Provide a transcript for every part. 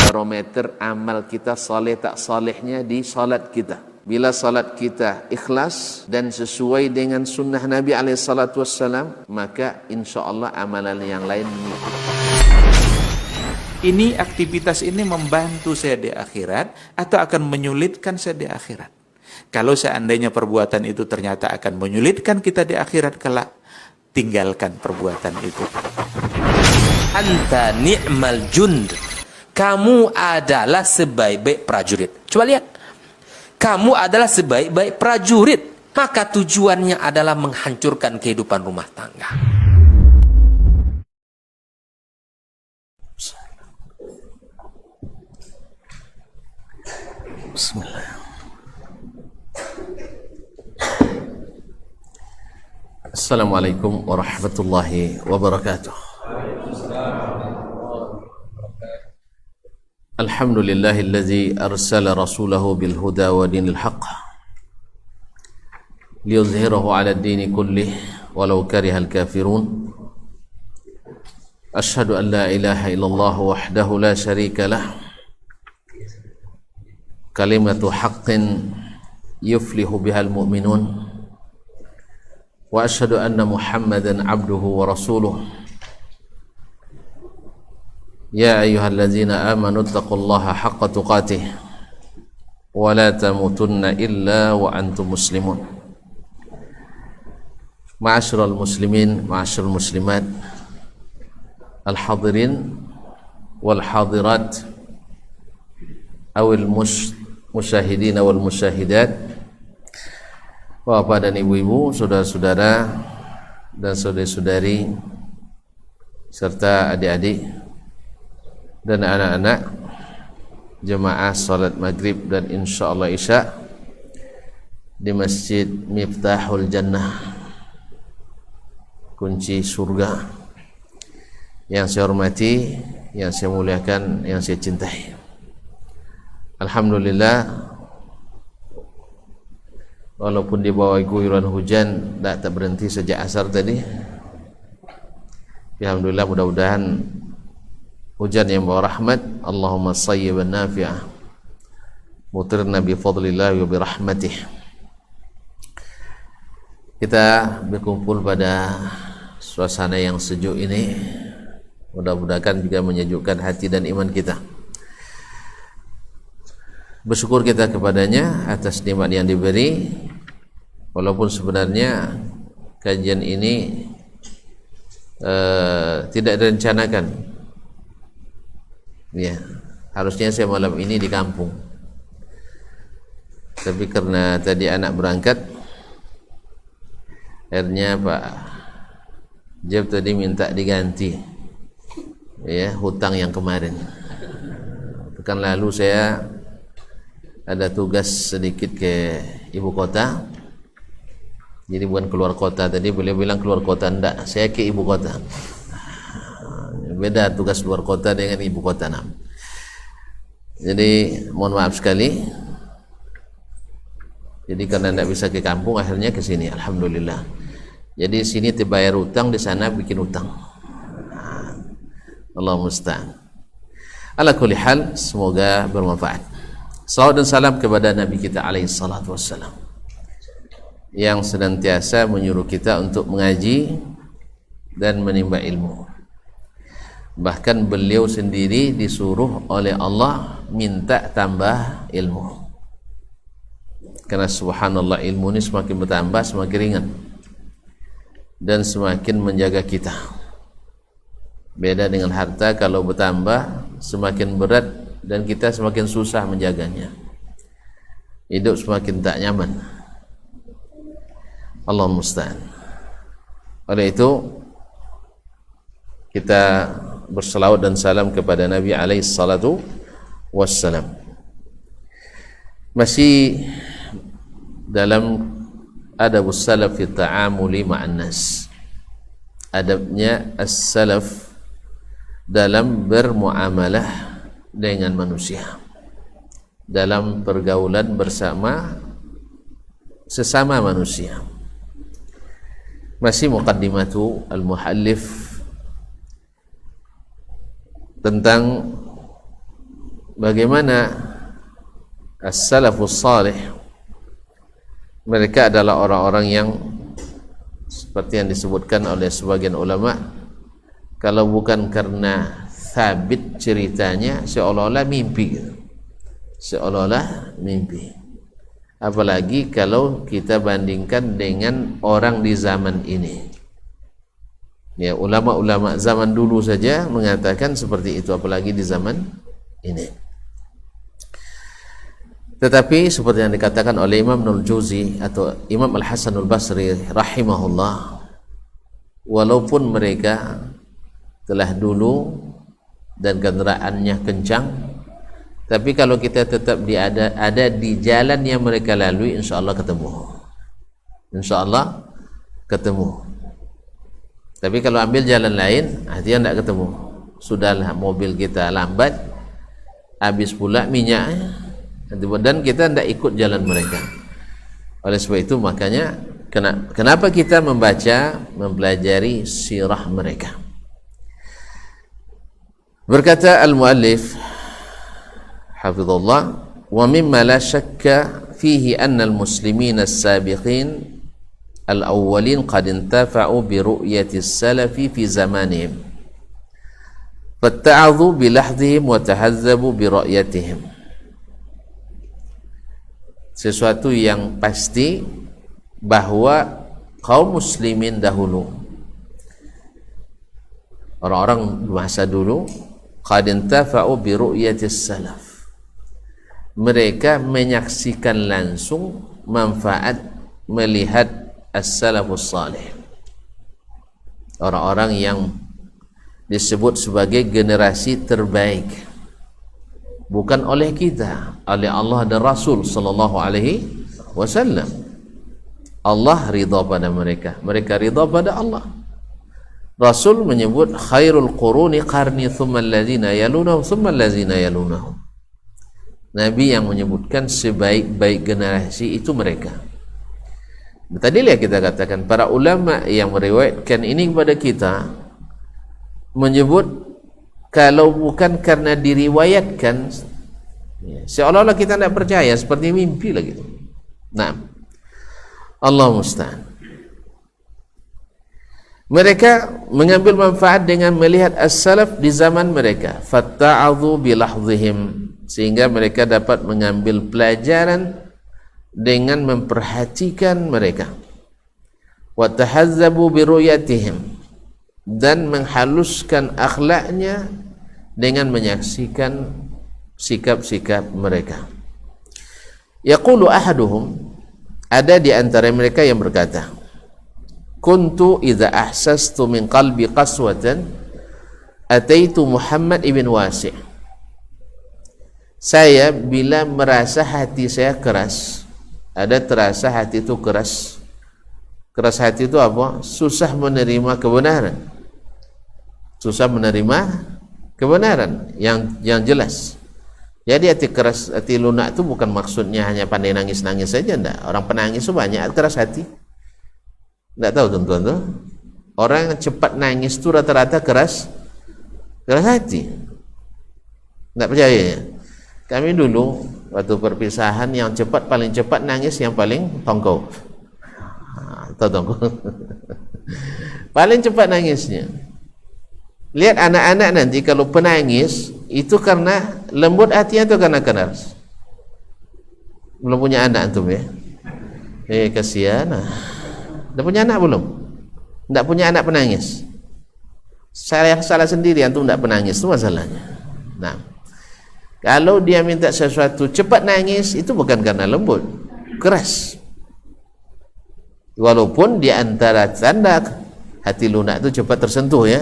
barometer amal kita saleh tak salehnya di salat kita. Bila salat kita ikhlas dan sesuai dengan sunnah Nabi SAW, maka insya Allah amalan yang lain mengikut. Ini aktivitas ini membantu saya di akhirat atau akan menyulitkan saya di akhirat? Kalau seandainya perbuatan itu ternyata akan menyulitkan kita di akhirat kelak, tinggalkan perbuatan itu. Anta ni'mal jund. Kamu adalah sebaik-baik prajurit. Coba lihat. Kamu adalah sebaik-baik prajurit. Maka tujuannya adalah menghancurkan kehidupan rumah tangga. Bismillah. Assalamualaikum warahmatullahi wabarakatuh. Alhamdulillahillazi arsala rasulahu bil huda wa dinil haqq liyuzhirahu ala ad-dini kullih walau karihal kafirun. Ashhadu an la ilaha illallah wahdahu la syarika lah, kalimatu haqqin yuflihu bihal mu'minun. Wa ashhadu anna Muhammadan abduhu wa rasuluh. Ya ayyuhallazina amanu taqullaha haqqa tuqatih wa la tamutunna illa wa antum muslimun. Ma'asyiral muslimin, ma'asyiral muslimat, al-hadirin wal hadirat, awil musyahidin wal musyahidat, bapak dan ibu-ibu, saudara-saudara dan saudari-saudari, serta adik-adik dan anak-anak jemaah salat maghrib dan insyaallah isya di Masjid Miftahul Jannah, kunci surga, yang saya hormati, yang saya muliakan, yang saya cintai. Alhamdulillah, walaupun di bawah guyuran hujan tak berhenti sejak asar tadi. Alhamdulillah, mudah-mudahan hujan yang bawa rahmat. Allahumma sayyiban nafi'ah, mutirna bi fadlillah wa bi rahmatih. Kita berkumpul pada suasana yang sejuk ini, mudah-mudahan juga menyejukkan hati dan iman kita. Bersyukur kita kepadanya atas nikmat yang diberi, walaupun sebenarnya kajian ini tidak direncanakan. Ya, harusnya saya malam ini di kampung, tapi karena tadi anak berangkat, akhirnya Pak Jeb tadi minta diganti, ya, hutang yang kemarin. Pekan lalu saya ada tugas sedikit ke ibu kota, jadi bukan keluar kota. Tadi beliau bilang keluar kota, enggak, saya ke ibu kota. Beda tugas luar kota dengan ibu kota. Jadi mohon maaf sekali. Jadi karena enggak bisa ke kampung, akhirnya ke sini. Alhamdulillah. Jadi sini dibayar utang, di sana bikin utang. Allah musta'an. Ala kulli hal, semoga bermanfaat. Salawat dan salam kepada Nabi kita alaihi salatu wassalam, yang senantiasa menyuruh kita untuk mengaji dan menimba ilmu. Bahkan beliau sendiri disuruh oleh Allah minta tambah ilmu, karena subhanallah, ilmu ini semakin bertambah semakin ringan dan semakin menjaga kita. Beda dengan harta, kalau bertambah semakin berat dan kita semakin susah menjaganya, hidup semakin tak nyaman. Allah musta'an. Oleh itu kita berselawat dan salam kepada Nabi alaihi salatu wassalam. Masih dalam adabus salaf fi ta'amuli ma'an nas, adabnya as-salaf dalam bermuamalah dengan manusia, dalam pergaulan bersama sesama manusia. Masih muqaddimatu al-muhallif tentang bagaimana as-salafus salih, mereka adalah orang-orang yang seperti yang disebutkan oleh sebagian ulama, kalau bukan karena sabit ceritanya seolah-olah mimpi gitu. Seolah-olah mimpi. Apalagi kalau kita bandingkan dengan orang di zaman ini. Ya, ulama-ulama zaman dulu saja mengatakan seperti itu, apalagi di zaman ini. Tetapi seperti yang dikatakan oleh Imam Ibnul Jauzi atau Imam Al-Hasanul Basri rahimahullah, walaupun mereka telah dulu dan kendaraannya kencang, tapi kalau kita tetap ada di jalan yang mereka lalui, insya Allah ketemu. Insya Allah ketemu. Tapi kalau ambil jalan lain, dia tidak ketemu. Sudahlah, mobil kita lambat, habis pula minyaknya, dan kita tidak ikut jalan mereka. Oleh sebab itu makanya kenapa kita mempelajari sirah mereka. Berkata al-muallif hafizallah, wa mimma la syakka fihi anna al-muslimin as-sabiqin al-awwalin qad intafa'u bi ru'yati as-salafi fi zamanihim fatta'adhu bi lahdhihim wa tahazzabu bi ra'yatihim. Sesuatu yang pasti bahwa kaum muslimin dahulu, orang-orang masa dulu, qad intafa'u bi ru'yati as-salaf, mereka menyaksikan langsung manfaat melihat as-salafus salih, orang-orang yang disebut sebagai generasi terbaik, bukan oleh kita, oleh Allah dan Rasul sallallahu alaihi wasallam. Allah ridha pada mereka, mereka ridha pada Allah. Rasul menyebut khairul quruni qarni thumma allazina yalunahum thumma allazina yalunahum. Nabi yang menyebutkan sebaik-baik generasi itu mereka. Tadi lihat kita katakan para ulama yang meriwayatkan ini kepada kita menyebut kalau bukan karena diriwayatkan, seolah-olah kita tidak percaya, seperti mimpi lah gitu. Nah, Allah musta'an. Mereka mengambil manfaat dengan melihat as-salaf di zaman mereka, fatta'adhu bilahdhihim, sehingga mereka dapat mengambil pelajaran dengan memperhatikan mereka, wa tahazzabu bi ru'yatihim, dan menghaluskan akhlaknya dengan menyaksikan sikap-sikap mereka. Yaqulu ahaduhum, ada di antara mereka yang berkata, kuntu idza ahsastu min qalbi qaswatan ataitu Muhammad ibn Wasi'. Saya bila merasa hati saya keras, ada terasa hati itu keras. Keras hati itu apa? Susah menerima kebenaran. Susah menerima kebenaran yang jelas. Jadi hati keras, hati lunak itu bukan maksudnya hanya pandai nangis-nangis saja, enggak. Orang penangis itu banyak keras hati. Enggak tahu tuan-tuan tuh. Orang yang cepat nangis itu rata-rata keras hati. Enggak percaya ya? Kami dulu waktu perpisahan yang cepat, paling cepat nangis yang paling tongkol. Tahu tongkol? Paling cepat nangisnya. Lihat anak-anak nanti kalau penangis itu karena lembut hatinya atau karena keras? Belum punya anak antum ya? Kasihan. Dah punya anak belum? Tidak punya anak penangis. Saya salah sendiri, antum tidak penangis, itu masalahnya. Nah, kalau dia minta sesuatu cepat nangis, itu bukan karena lembut, keras. Walaupun di antara tanda hati lunak itu cepat tersentuh ya.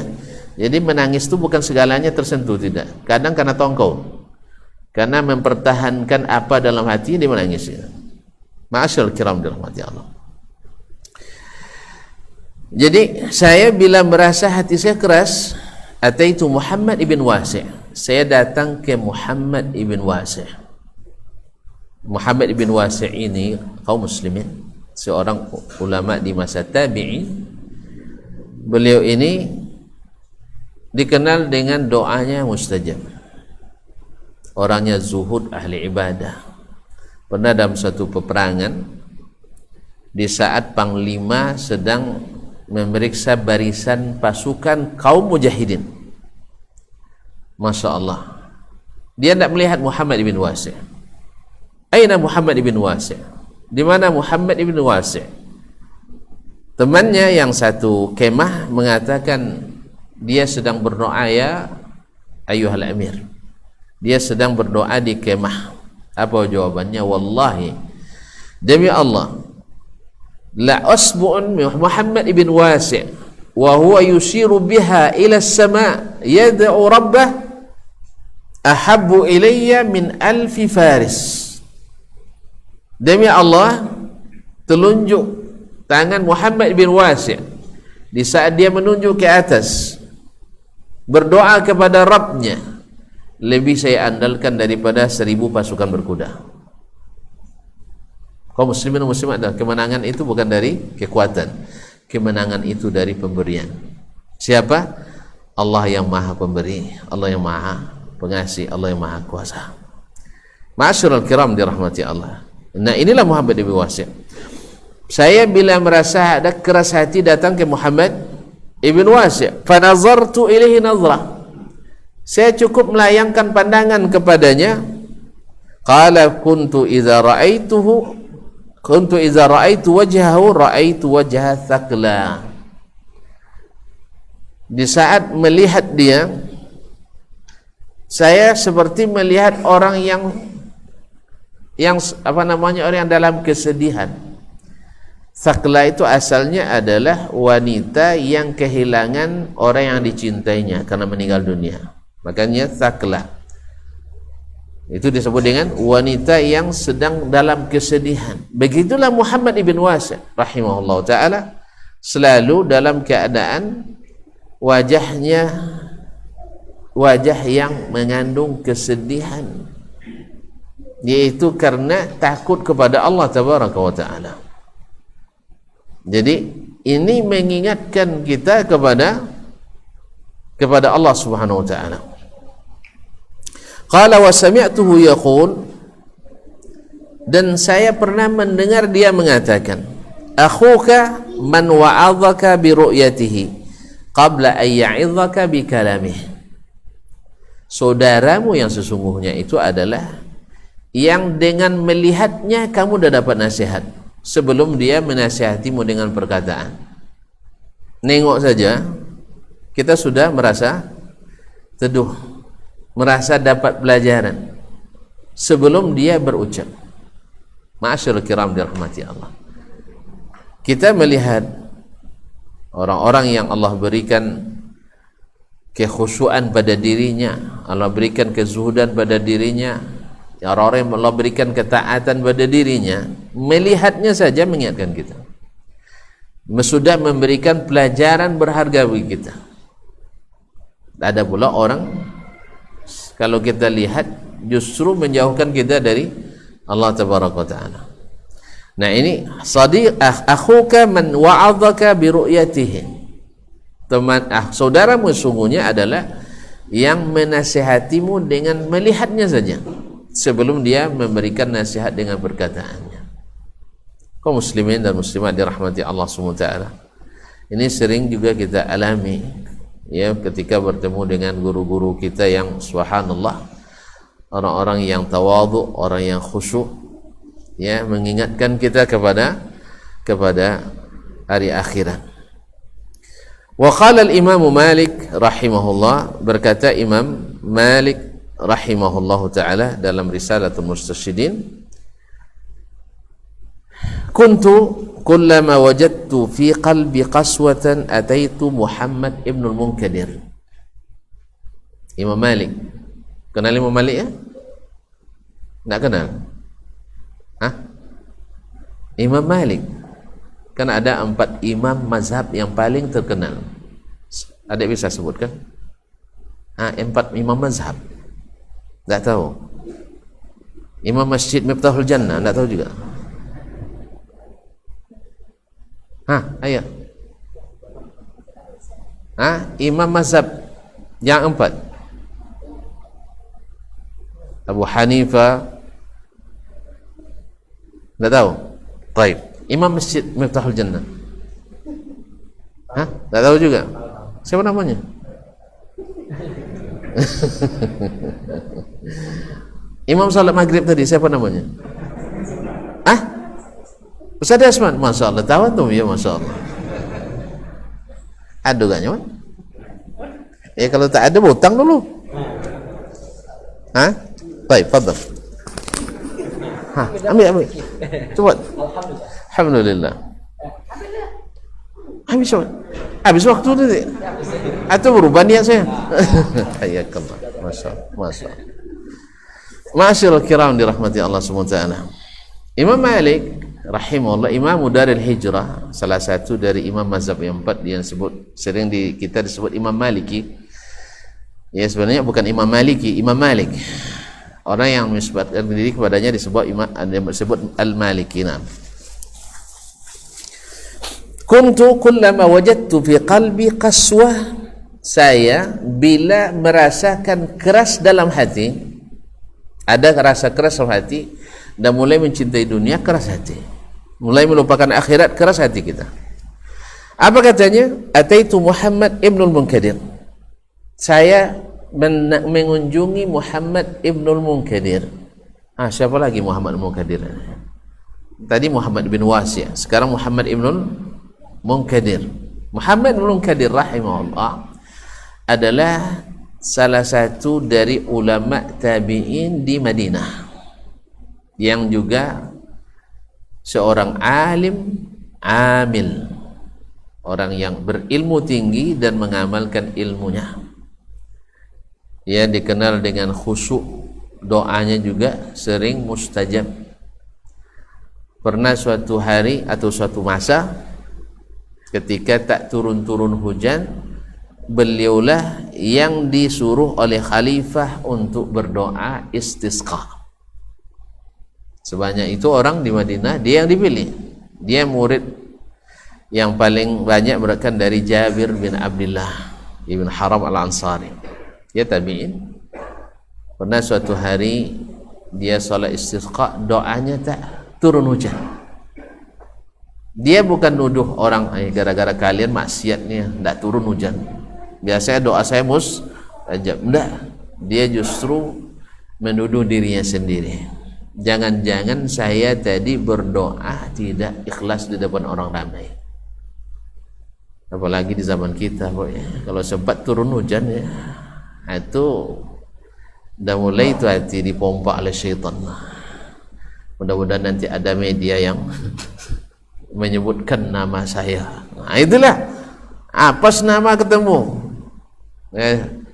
Jadi menangis itu bukan segalanya tersentuh, tidak. Kadang karena tongkol, karena mempertahankan apa dalam hati dia menangis ya. Ma'asyal kiram dirahmati Allah. Jadi saya bila merasa hati saya keras, ataitu Muhammad ibn Wasi', saya datang ke Muhammad ibn Wasi'. Muhammad ibn Wasi' ini kaum muslimin, seorang ulama di masa tabi'in. Beliau ini dikenal dengan doanya mustajab. orangnya zuhud, ahli ibadah. Pernah dalam satu peperangan, di saat panglima sedang memeriksa barisan pasukan kaum mujahidin, Masya Allah, dia tidak melihat Muhammad ibn Wasi'. Aina Muhammad ibn Wasi'? Di mana Muhammad ibn Wasi'? Temannya yang satu kemah mengatakan dia sedang berdoa, ya ayyuhal amir, dia sedang berdoa di kemah. Apa jawabannya? Wallahi, demi Allah, la asbu'un Muhammad ibn Wasi' wa huwa yushiru biha ila as-sama' yad'u rabbah ahabbu ilayya min alfi faris. Demi Allah, telunjuk tangan Muhammad ibn Wasi' di saat dia menunjuk ke atas berdoa kepada Rabbnya, lebih saya andalkan daripada 1000 pasukan berkuda. Kaum muslimin dan muslimat, kemenangan itu bukan dari kekuatan, kemenangan itu dari pemberian. Siapa? Allah yang maha pemberi, Allah yang maha pengasih, Allah yang maha kuasa. Ma'asyiral kiram dirahmati Allah. Nah, inilah Muhammad ibn Wasi'. Saya bila merasa ada keras hati datang ke Muhammad ibn Wasi', fa nazartu ilaihi nazrah, saya cukup melayangkan pandangan kepadanya. Qala kuntu idza ra'aitu wajhahu ra'aitu wajha thaqla. Di saat melihat dia, saya seperti melihat orang yang orang yang dalam kesedihan. Thaqla itu asalnya adalah wanita yang kehilangan orang yang dicintainya karena meninggal dunia. Makanya thaqla itu disebut dengan wanita yang sedang dalam kesedihan. Begitulah Muhammad ibn Wasi' rahimahullah ta'ala, selalu dalam keadaan wajahnya wajah yang mengandung kesedihan, yaitu karena takut kepada Allah tabaraka wa ta'ala. Jadi ini mengingatkan kita kepada Allah subhanahu wa ta'ala. Qala wa sami'tuhu yaqul, dan saya pernah mendengar dia mengatakan, akhuka man wa'adhaka bi ru'yatihi qabla an ya'idhaka bi kalamihi. Saudaramu yang sesungguhnya itu adalah yang dengan melihatnya kamu sudah dapat nasihat sebelum dia menasihatimu dengan perkataan. Nengok saja kita sudah merasa teduh, merasa dapat pelajaran sebelum dia berucap. Ma'asyiral kiram dirahmati Allah. Kita melihat orang-orang yang Allah berikan kekhusyuan pada dirinya, Allah berikan kezuhudan pada dirinya, orang-orang yang Allah berikan ketaatan pada dirinya, melihatnya saja mengingatkan kita, sudah memberikan pelajaran berharga bagi kita. Ada pula orang kalau kita lihat justru menjauhkan kita dari Allah tabaraka ta'ala. Nah, ini sadiq akhuka man wa'adhaka bi ru'yatihi. Teman saudaramu sungguhnya adalah yang menasihatimu dengan melihatnya saja sebelum dia memberikan nasihat dengan perkataannya. Kaum muslimin dan muslimat dirahmati Allah Subhanahu wa taala. Ini sering juga kita alami, ya, ketika bertemu dengan guru-guru kita yang subhanallah, orang-orang yang tawadhu, orang yang khusyuk, ya, mengingatkan kita kepada hari akhirat. Wa qala al-Imam Malik rahimahullah, berkata Imam Malik rahimahullahu taala dalam Risalatul Mustasyidin, kuntu kullama wajadtu fi qalbi qaswatan ataitu Muhammad ibn al-Munkadir. Imam Malik, kenal Imam Malik ya? Tak kenal? Hah? Imam Malik kan ada 4 imam mazhab yang paling terkenal. Ada bisa sebutkan? 4 imam mazhab. Tak tahu. Imam Masjid Miftahul Jannah, tak tahu juga. Ayo. Imam mazhab yang 4. Abu Hanifah, enggak tahu. Baik. Imam Masjid Miftahul Jannah. Hah? Enggak tahu juga. Siapa namanya? Imam salat maghrib tadi siapa namanya? Ah? Ustaz Asman, Masya Allah, tahu tuh ya, Masya Allah. Ada gak nyaman? Ya kalau tak ada butang dulu. Hah? Baik, fadhal. Hah, ambil. Coba. Alhamdulillah. Habis waktu nanti. Atau berubah niat saya. Hayakallah. Masya Allah. Ma'asyiral kiram dirahmati Allah SWT. Imam Malik rahimahullah, Imam Daril Hijrah, salah satu dari imam mazhab yang 4 yang sering kita disebut Imam Maliki. Ya sebenarnya bukan Imam Maliki, Imam Malik. Orang yang menisbatkan diri kepadanya disebut Al-Maliki. Kuntu kullama wajadtu fi qalbi qaswah, saya bila merasakan keras dalam hati, ada rasa keras dalam hati dan mulai mencintai dunia, keras hati, mulai melupakan akhirat, keras hati kita. Apa katanya? Ataitu Muhammad ibnul Munkadir, saya mengunjungi Muhammad ibnul Munkadir. Siapa lagi Muhammad Munkadir? Tadi Muhammad bin Wasi', sekarang Muhammad ibnul Munkadir. Muhammad ibnul Munkadir rahimahullah adalah salah satu dari ulama tabi'in di Madinah, yang juga seorang alim amil, orang yang berilmu tinggi dan mengamalkan ilmunya. Ia dikenal dengan khusyuk, doanya juga sering mustajab. Pernah suatu hari atau suatu masa ketika tak turun-turun hujan, beliaulah yang disuruh oleh khalifah untuk berdoa istisqa. Sebanyak itu orang di Madinah, dia yang dipilih. Dia murid yang paling banyak berasal dari Jabir bin Abdullah ibn Haram al-Ansari. Dia tabi'in. Pernah suatu hari dia salat istisqa, doanya tak turun hujan. Dia bukan nuduh orang gara-gara kalian maksiatnya tak turun hujan, biasanya doa saya mustajab. Enggak, dia justru menuduh dirinya sendiri. Jangan-jangan saya tadi berdoa tidak ikhlas di depan orang ramai. Apalagi di zaman kita, kalau sempat turun hujan ya, itu udah mulai itu hati dipompa oleh syaitan. Mudah-mudahan nanti ada media yang menyebutkan nama saya. Nah, itulah apes nama ketemu.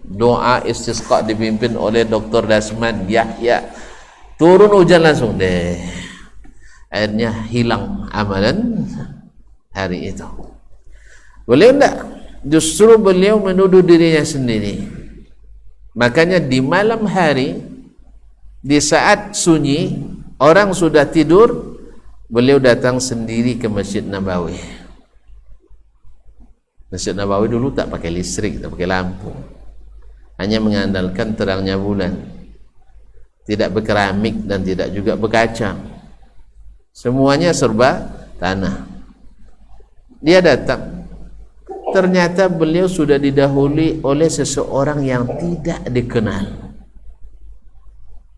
Doa istisqa dipimpin oleh Dr. Dasman Yahya, turun hujan langsung deh. Akhirnya hilang amalan hari itu. Beliau enggak, justru beliau menuduh dirinya sendiri. Makanya di malam hari, di saat sunyi, orang sudah tidur, beliau datang sendiri ke Masjid Nabawi. Masjid Nabawi dulu tak pakai listrik, tak pakai lampu, hanya mengandalkan terangnya bulan, tidak berkeramik dan tidak juga berkaca, semuanya serba tanah. Dia datang, ternyata beliau sudah didahului oleh seseorang yang tidak dikenal.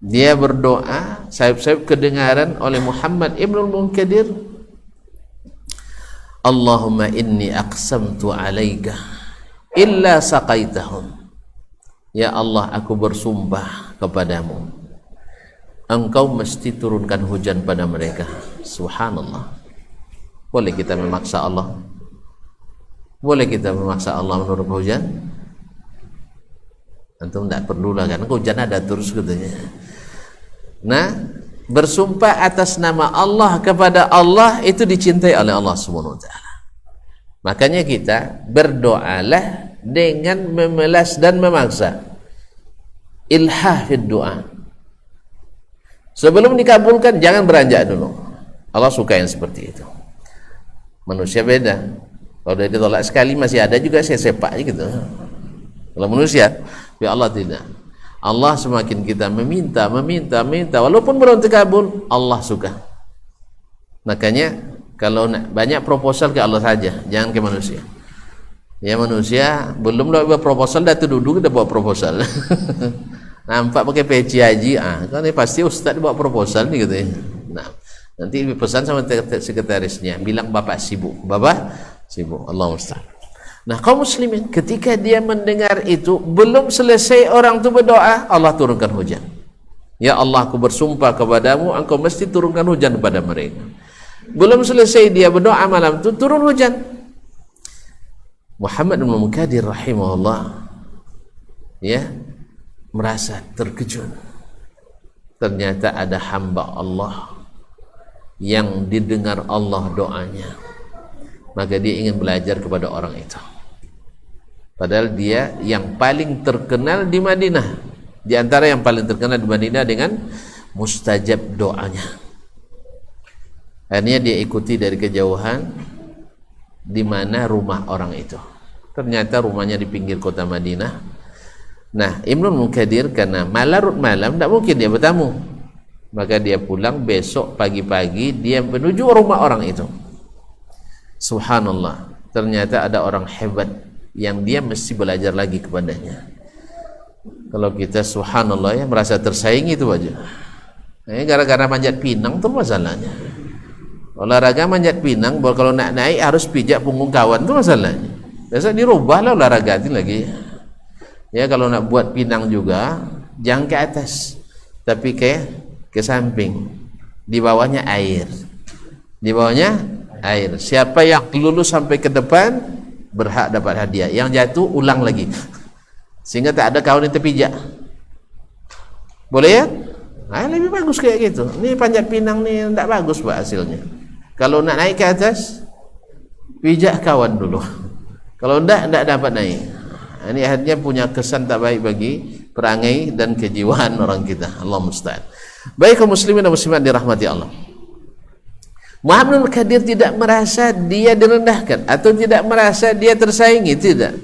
Dia berdoa, sayup-sayup kedengaran oleh Muhammad ibnul Munkadir, Allahumma inni aqsamtu alaika illa saqaitahum. Ya Allah, aku bersumpah kepadamu, engkau mesti turunkan hujan pada mereka. Subhanallah. Boleh kita memaksa Allah? Boleh kita memaksa Allah menurunkan hujan? Antum tidak perlulah, kan hujan ada terus katanya. Nah, bersumpah atas nama Allah kepada Allah itu dicintai oleh Allah Subhanahu wa taala. Makanya kita berdoalah dengan memelas dan memaksa. Ilhah fid doa. Sebelum dikabulkan jangan beranjak dulu. Allah suka yang seperti itu. Manusia beda. Kalau dia ditolak sekali masih ada juga saya sepak gitu. Kalau manusia, ya Allah tidak. Allah semakin kita meminta walaupun belum terkabul, Allah suka. Makanya kalau banyak proposal ke Allah saja, jangan ke manusia. Ya, manusia belum buat proposal dah duduk dah buat proposal. Nampak pakai peci haji, kan ini pasti ustaz buat proposal nih gitu ya. Nah, nanti pesan sama sekretarisnya, bilang bapak sibuk, Allah musta'an. Nah, kaum muslimin ketika dia mendengar itu, belum selesai orang tu berdoa, Allah turunkan hujan. Ya Allah, aku bersumpah kepadamu, engkau mesti turunkan hujan kepada mereka. Belum selesai dia berdoa malam itu, turun hujan. Muhammad bin Munkadir rahimahullah ya merasa terkejut. Ternyata ada hamba Allah yang didengar Allah doanya. Maka dia ingin belajar kepada orang itu. Padahal dia yang paling terkenal di Madinah, di antara yang paling terkenal di Madinah dengan mustajab doanya. Akhirnya dia ikuti dari kejauhan di mana rumah orang itu. Ternyata rumahnya di pinggir kota Madinah. Nah, Ibnu Munkadir karena larut malam tidak mungkin dia bertamu. Maka dia pulang besok pagi-pagi, dia menuju rumah orang itu. Subhanallah, ternyata ada orang hebat yang dia mesti belajar lagi kepadanya. Kalau kita subhanallah ya merasa tersaingi itu aja. Gara-gara manjat pinang tuh masalahnya. Olahraga manjat pinang, kalau nak naik harus pijak punggung kawan itu masalahnya. Biasa dirubahlah olahraga itu lagi. Ya, kalau nak buat pinang juga jangan ke atas, tapi ke samping. Di bawahnya air. Di bawahnya air. Siapa yang lulus sampai ke depan berhak dapat hadiah. Yang jatuh ulang lagi. Sehingga tak ada kawan yang terpijak. Boleh ya? Nah, lebih bagus kayak gitu. Ini panjat pinang nih tak bagus Pak hasilnya. Kalau nak naik ke atas, pijak kawan dulu. Kalau tidak dapat naik. Ini akhirnya punya kesan tak baik bagi perangai dan kejiwaan orang kita. Allah musta'an. Baik kaum muslimin dan muslimat dirahmati Allah. Muhammad bin Munkadir tidak merasa dia direndahkan atau tidak merasa dia tersaingi, tidak.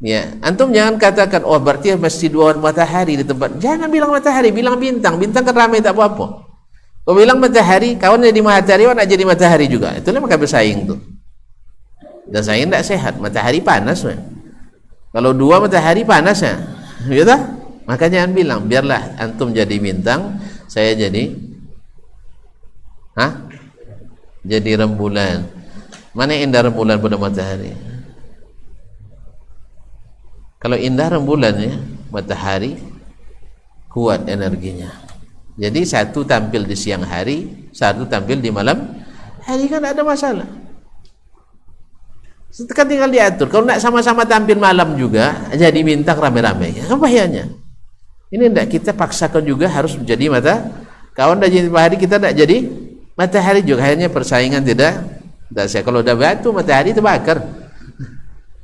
Ya, antum jangan katakan oh berarti mesti dua matahari di tempat. Jangan bilang matahari, bilang bintang. Bintang kan ramai tak apa-apa. Kalau bilang matahari, kawan jadi matahari, kawan nak jadi matahari juga. Itulah maka bersaing tuh. Dan saing tidak sehat. Matahari panas, man. Kalau dua matahari panas ya, gitu? Maka jangan bilang biarlah antum jadi bintang, saya jadi, jadi rembulan. Mana indah rembulan pada matahari? Kalau indah rembulan ya, matahari kuat energinya. Jadi satu tampil di siang hari, satu tampil di malam hari, kan ada masalah. Kan tinggal diatur. Kalau nak sama-sama tampil malam juga, jadi bintang rame-rame. Apa bahayanya? Ini tidak kita paksakan juga harus menjadi kawan dah jadi matahari, kita tidak jadi matahari juga. Akhirnya persaingan tidak sehat. Kalau dah batu matahari terbakar.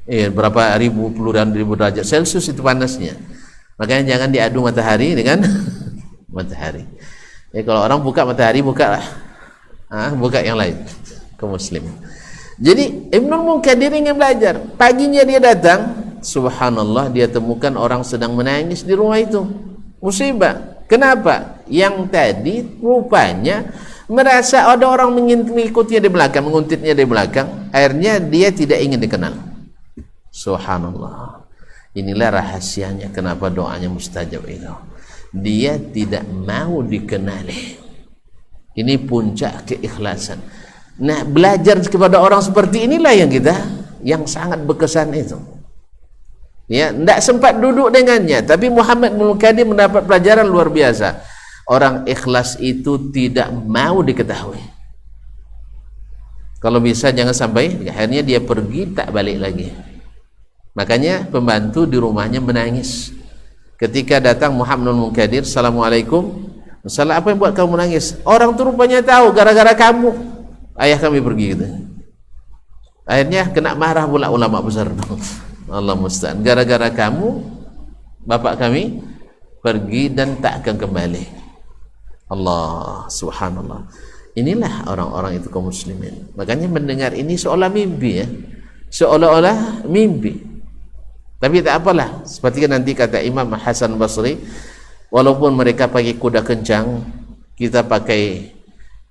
Berapa ribu, puluhan ribu derajat Celcius itu panasnya. Makanya jangan diadu matahari dengan matahari. Ya, kalau orang buka matahari, buka yang lain, kaum muslim. Jadi Ibnu Munkadir ingin belajar. Paginya dia datang, subhanallah, dia temukan orang sedang menangis di rumah itu. Musibah. Kenapa? Yang tadi rupanya merasa ada orang mengikutinya di belakang, menguntitnya di belakang. Akhirnya dia tidak ingin dikenal. Subhanallah. Inilah rahasianya kenapa doanya mustajab itu. Dia tidak mau dikenali. Ini puncak keikhlasan. Nah, belajar kepada orang seperti inilah yang sangat berkesan itu. Ya, tidak sempat duduk dengannya, tapi Muhammad bin Munkadir mendapat pelajaran luar biasa. Orang ikhlas itu tidak mau diketahui. Kalau bisa jangan sampai, akhirnya dia pergi tak balik lagi. Makanya pembantu di rumahnya menangis. Ketika datang Muhammad bin Munkadir, Assalamualaikum. Masalah apa yang buat kamu menangis? Orang tu rupanya tahu gara-gara kamu ayah kami pergi gitu. Akhirnya kena marah pula ulama besar. Allah musta'an. Gara-gara kamu bapak kami pergi dan tak akan kembali. Allah subhanallah. Inilah orang-orang itu kaum muslimin. Makanya mendengar ini seolah mimpi ya. Seolah-olah mimpi. Tapi tak apalah, seperti nanti kata Imam Hasan Basri, walaupun mereka pakai kuda kencang, kita pakai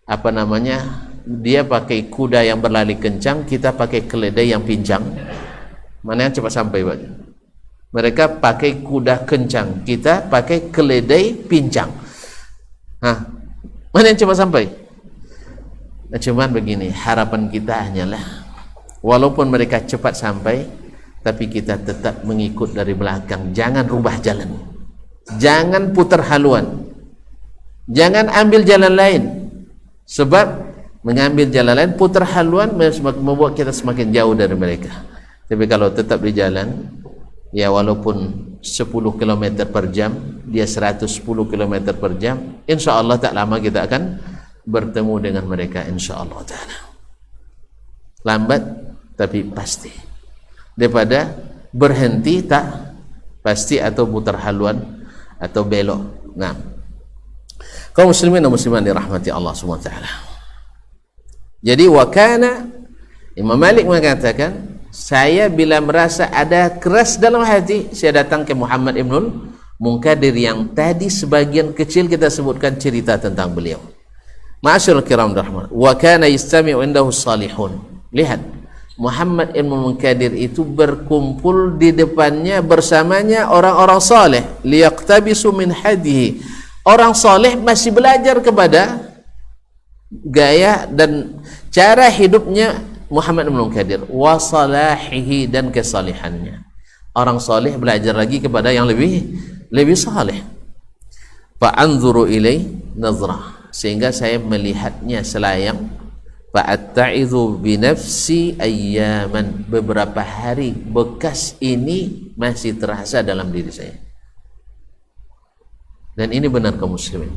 apa namanya, dia pakai kuda yang berlari kencang, kita pakai keledai yang pincang, mana yang cepat sampai Pak? Mereka pakai kuda kencang, kita pakai keledai pincang. Hah, mana yang cepat sampai? Nah, cuman begini, harapan kita hanyalah walaupun mereka cepat sampai, tapi kita tetap mengikut dari belakang. Jangan rubah jalan, jangan putar haluan, jangan ambil jalan lain. Sebab mengambil jalan lain, putar haluan, membuat kita semakin jauh dari mereka. Tapi kalau tetap di jalan, ya walaupun 10 km per jam, dia 110 km per jam, insya Allah tak lama kita akan bertemu dengan mereka, insya Allah ta'ala. Lambat tapi pasti, daripada berhenti tak pasti atau putar haluan atau belok. Nah, kaum muslimin dan muslimat dirahmati Allah Subhanahu wa taala. Jadi wakana, Imam Malik mengatakan, saya bila merasa ada keras dalam hati, saya datang ke Muhammad Ibnul Munkadir yang tadi sebagian kecil kita sebutkan cerita tentang beliau. Ma'asyiral kiram rahman, wa kana yastami'u indahu salihun. Lihat, Muhammad Ibn Munkadir itu berkumpul di depannya bersamanya orang-orang saleh, liyaqtabisu min hadihi. Orang saleh masih belajar kepada gaya dan cara hidupnya Muhammad Ibn Munkadir, wa salahihi, dan kesalihannya. Orang saleh belajar lagi kepada yang lebih saleh. Fa anzuru ilai nazrah, sehingga saya melihatnya selayang. Fa'atta'izu binafsi ayyaman, beberapa hari bekas ini masih terasa dalam diri saya. Dan ini benar kaum muslimin.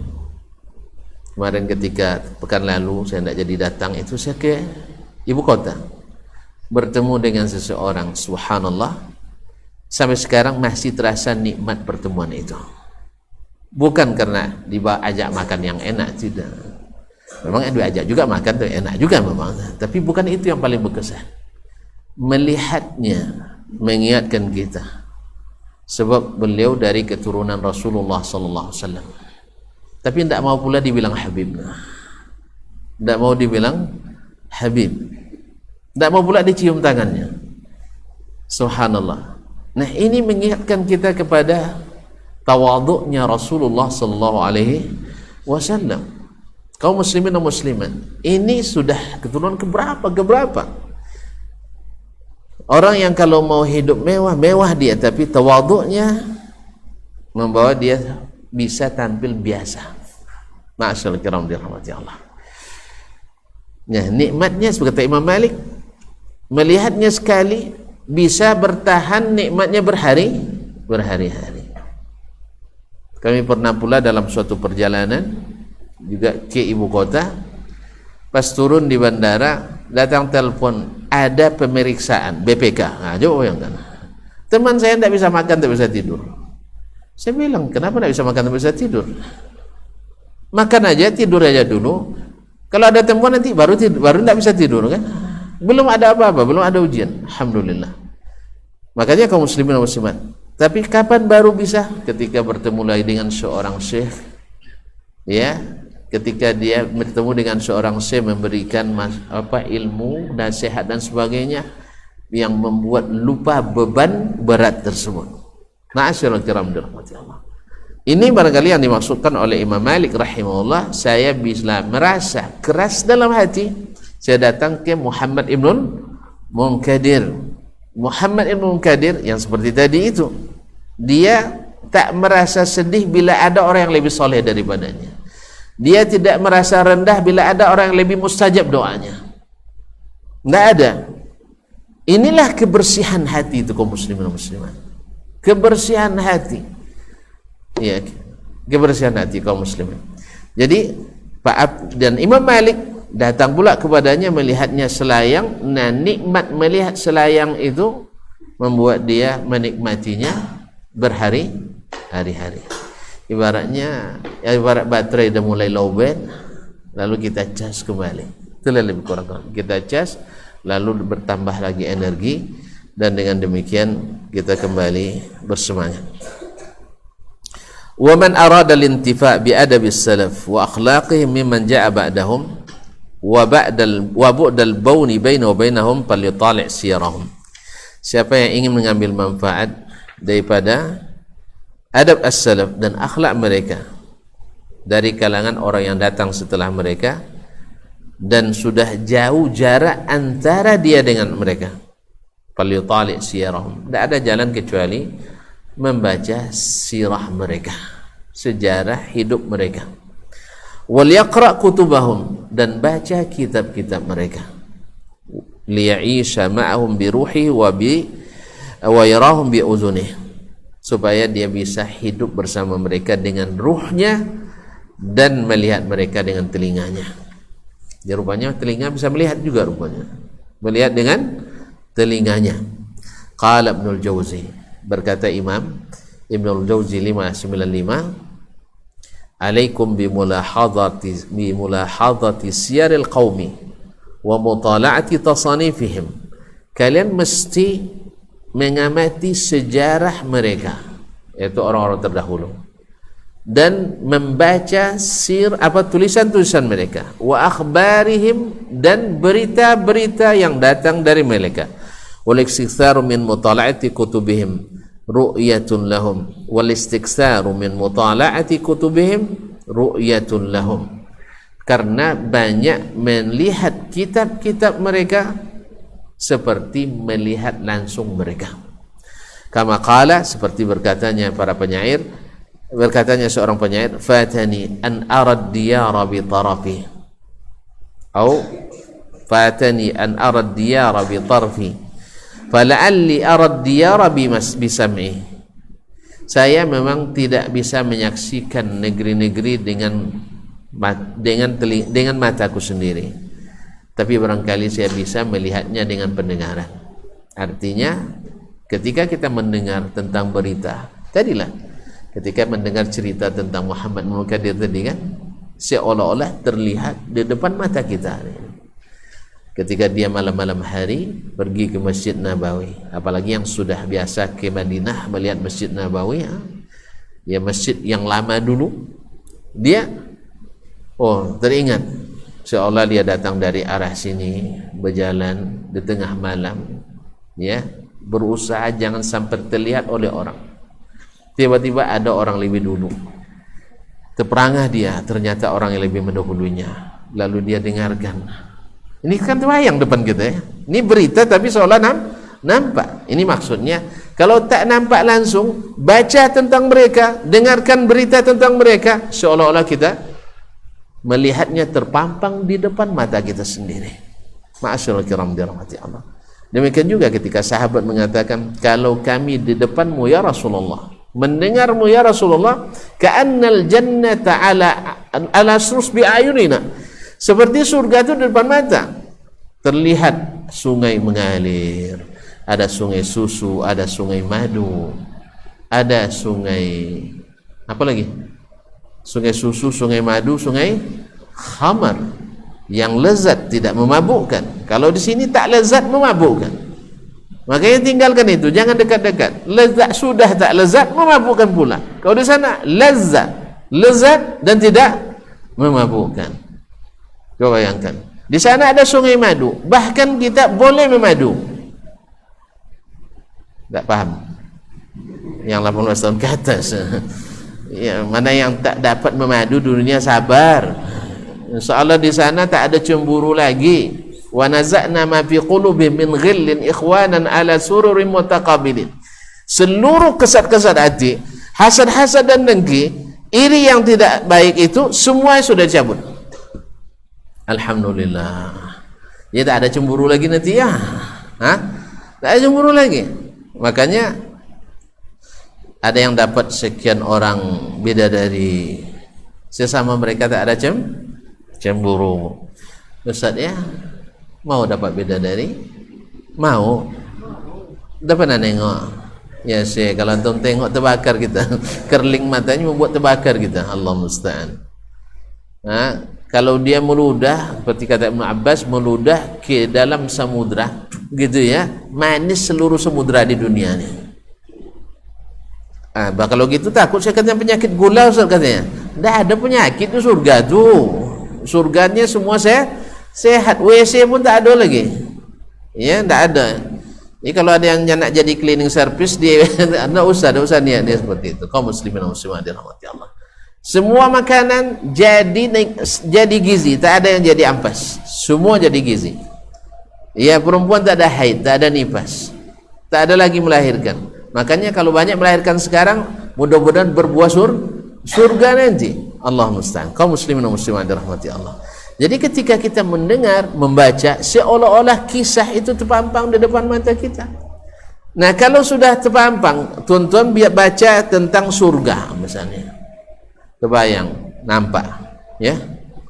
Kemarin ketika pekan lalu saya tidak jadi datang, itu saya ke ibu kota, bertemu dengan seseorang, subhanallah, sampai sekarang masih terasa nikmat pertemuan itu. Bukan karena ajak makan yang enak, tidak. Memang diajak juga makan tuh enak juga memang, tapi bukan itu yang paling berkesan. Melihatnya mengingatkan kita, sebab beliau dari keturunan Rasulullah sallallahu alaihi wasallam. Tapi tidak mau pula dibilang Habib, tidak mau dibilang Habib, tidak mau pula dicium tangannya. Subhanallah. Nah, ini mengingatkan kita kepada tawadhu'nya Rasulullah sallallahu alaihi wasallam. Kaum muslimin dan muslimat, ini sudah keturunan keberapa? Orang yang kalau mau hidup mewah dia, tapi tawadhu'nya membawa dia bisa tampil biasa. Ma'asyiral kiram dirahmati Allah. Nah, nikmatnya seperti Imam Malik, melihatnya sekali bisa bertahan nikmatnya berhari-hari. Kami pernah pula dalam suatu perjalanan juga ke ibu kota, pas turun di bandara datang telepon, ada pemeriksaan BPK. Nah, coba bayangkan, teman saya tidak bisa makan, tidak bisa tidur. Saya bilang, kenapa tidak bisa makan, tidak bisa tidur? Makan aja, tidur aja dulu. Kalau ada temuan nanti baru tidak bisa tidur kan? Belum ada apa-apa, belum ada ujian. Alhamdulillah. Makanya kaum muslimin dan muslimat, tapi kapan baru bisa? Ketika bertemu lagi dengan seorang syekh, ya, ketika dia bertemu dengan seorang syekh memberikan ilmu, nasihat dan sebagainya yang membuat lupa beban berat tersebut. Ma'asyiral kiram dirahmati Allah. Ini barangkali yang dimaksudkan oleh Imam Malik rahimahullah. Saya bisa merasa keras dalam hati, saya datang ke Muhammad Ibn Munkadir. Muhammad Ibn Munkadir yang seperti tadi itu, dia tak merasa sedih bila ada orang yang lebih soleh daripadanya. Dia tidak merasa rendah bila ada orang yang lebih mustajab doanya. Tidak ada. Inilah kebersihan hati itu kaum muslimin dan muslimat. Kebersihan hati. Ya, kebersihan hati kaum muslimin. Jadi dan Imam Malik datang pula kepadanya melihatnya selayang. Nah, nikmat melihat selayang itu membuat dia menikmatinya berhari-hari. Ibaratnya, ibarat baterai dah mulai lowbat, lalu kita cas kembali. Itulah lebih kurang. Kita cas, lalu bertambah lagi energi, dan dengan demikian kita kembali bersemangat. Wa man arada al-intifa' bi adabis salaf wa akhlaqihim mimman ja'a ba'dahum wa bu'dal bauni bainahu wa bainahum falyutali' siyarahum. Siapa yang ingin mengambil manfaat daripada adab as-salaf dan akhlak mereka dari kalangan orang yang datang setelah mereka dan sudah jauh jarak antara dia dengan mereka, falyutali' siyarahum, tidak ada jalan kecuali membaca sirah mereka, sejarah hidup mereka. Wal yaqra' kutubahum, dan baca kitab-kitab mereka. Liya'isha ma'ahum bi ruhi wa yarahum bi uzunih, supaya dia bisa hidup bersama mereka dengan ruhnya dan melihat mereka dengan telinganya. Ya, rupanya telinga bisa melihat juga, rupanya melihat dengan telinganya. Qala Ibnul Jauzi, berkata Imam Ibnul Jauzi 595, alaikum bimulahadhati siyaril qaumi wa mutala'ati tasanifihim, kalian mesti mengamati sejarah mereka, yaitu orang-orang terdahulu, dan membaca tulisan-tulisan mereka, wa akhbarihim, dan berita-berita yang datang dari mereka, wal istiktsaru min mutala'ati kutubihim ru'yatun lahum, wal istiktsaru min mutala'ati kutubihim ru'yatun lahum, karena banyak melihat kitab-kitab mereka seperti melihat langsung mereka. Kama qala, seperti berkatanya seorang penyair, fatani an arad diyara bi tarafi, atau fatani an arad diyara bi tarfi fala'alli arad diyara bi sam'i, saya memang tidak bisa menyaksikan negeri-negeri dengan mataku sendiri, tapi barangkali saya bisa melihatnya dengan pendengaran. Artinya ketika kita mendengar tentang berita tadilah, ketika mendengar cerita tentang Muhammad Mulkadir tadi kan, seolah-olah terlihat di depan mata kita. Ketika dia malam-malam hari pergi ke Masjid Nabawi, apalagi yang sudah biasa ke Madinah melihat Masjid Nabawi, ya masjid yang lama dulu, dia teringat seolah dia datang dari arah sini, berjalan di tengah malam, ya, berusaha jangan sampai terlihat oleh orang. Tiba-tiba ada orang lebih dulu, terperangah dia, ternyata orang yang lebih mendahulunya, lalu dia dengarkan. Ini kan wayang depan kita ya, ini berita tapi seolah nampak. Ini maksudnya, kalau tak nampak langsung, baca tentang mereka, dengarkan berita tentang mereka, seolah-olah kita melihatnya terpampang di depan mata kita sendiri. Ma'asyiral kiram dirahmati Allah. Demikian juga ketika sahabat mengatakan, kalau kami di depanmu ya Rasulullah, mendengarmu ya Rasulullah, ka'annal jannata ala surus bi'ayunina, seperti surga itu di depan mata, terlihat sungai mengalir, ada sungai susu, ada sungai madu, ada sungai apa lagi? Sungai susu, sungai madu, sungai khamar yang lezat, tidak memabukkan. Kalau di sini tak lezat, memabukkan. Makanya tinggalkan itu, jangan dekat-dekat. Lezat sudah tak lezat, memabukkan pula. Kalau di sana lezat dan tidak memabukkan. Kau bayangkan, di sana ada sungai madu, bahkan kita boleh memadu. Tak paham? Yang 18 tahun ke atas. Ya, mana yang tak dapat memadu dunia, sabar. Insyaallah di sana tak ada cemburu lagi. Wa naza'na ma fi qulubihim min ghillin ikhwanan ala sururin mutaqabilin. Seluruh kesat-kesat hati, hasad-hasad dan dengki, iri yang tidak baik itu semua sudah cabut. Alhamdulillah. Ya, tak ada cemburu lagi nanti ya. Tak ada cemburu lagi. Makanya ada yang dapat sekian orang bidadari, sesama mereka tak ada cemburu. Ustaz ya, mau dapat bidadari? Mau. Dapat nak nengok? Ya Syekh, kalau antum tengok terbakar kita. Kerling matanya membuat terbakar kita. Allah musta'an. Kalau dia meludah, seperti kata Ibn Abbas, meludah ke dalam samudra, gitu ya, manis seluruh samudra di dunia ini. Kalau gitu takut saya katanya penyakit gula Ustaz katanya. Tidak ada penyakit itu surga tuh. Surganya semua sehat, WC pun tak ada lagi. Ya, tidak ada. Jadi kalau ada yang nak jadi cleaning service dia tidak usah niat dia seperti itu. Kaum muslimin dan muslimat dirahmati Allah. Semua makanan jadi gizi, tak ada yang jadi ampas. Semua jadi gizi. Ya, perempuan tak ada haid, tak ada nifas, tak ada lagi melahirkan. Makanya kalau banyak melahirkan sekarang, mudah-mudahan berbuah surga nanti. Allah musta'an. Kaum muslimin dan muslimat dirahmati Allah. Jadi ketika kita mendengar, membaca, seolah-olah kisah itu terpampang di depan mata kita. Nah, kalau sudah terpampang, tuan-tuan biar baca tentang surga misalnya. Kebayang, nampak, ya,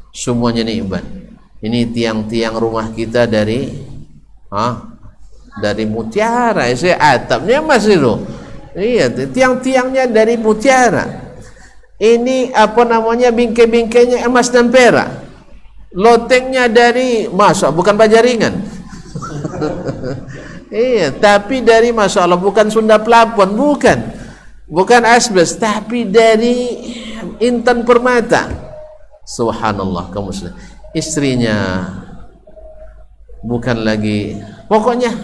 semuanya nikmat. Ini tiang-tiang rumah kita dari mutiara, atapnya masih loh. Iya, tiang-tiangnya dari mutiara. Ini apa namanya, bingkai-bingkainya emas dan perak. Lotengnya dari bukan baja ringan. Iya, tapi dari Masya Allah, bukan Sunda Plafon, bukan asbes, tapi dari intan permata. Subhanallah, kaum muslim. Istrinya bukan lagi, pokoknya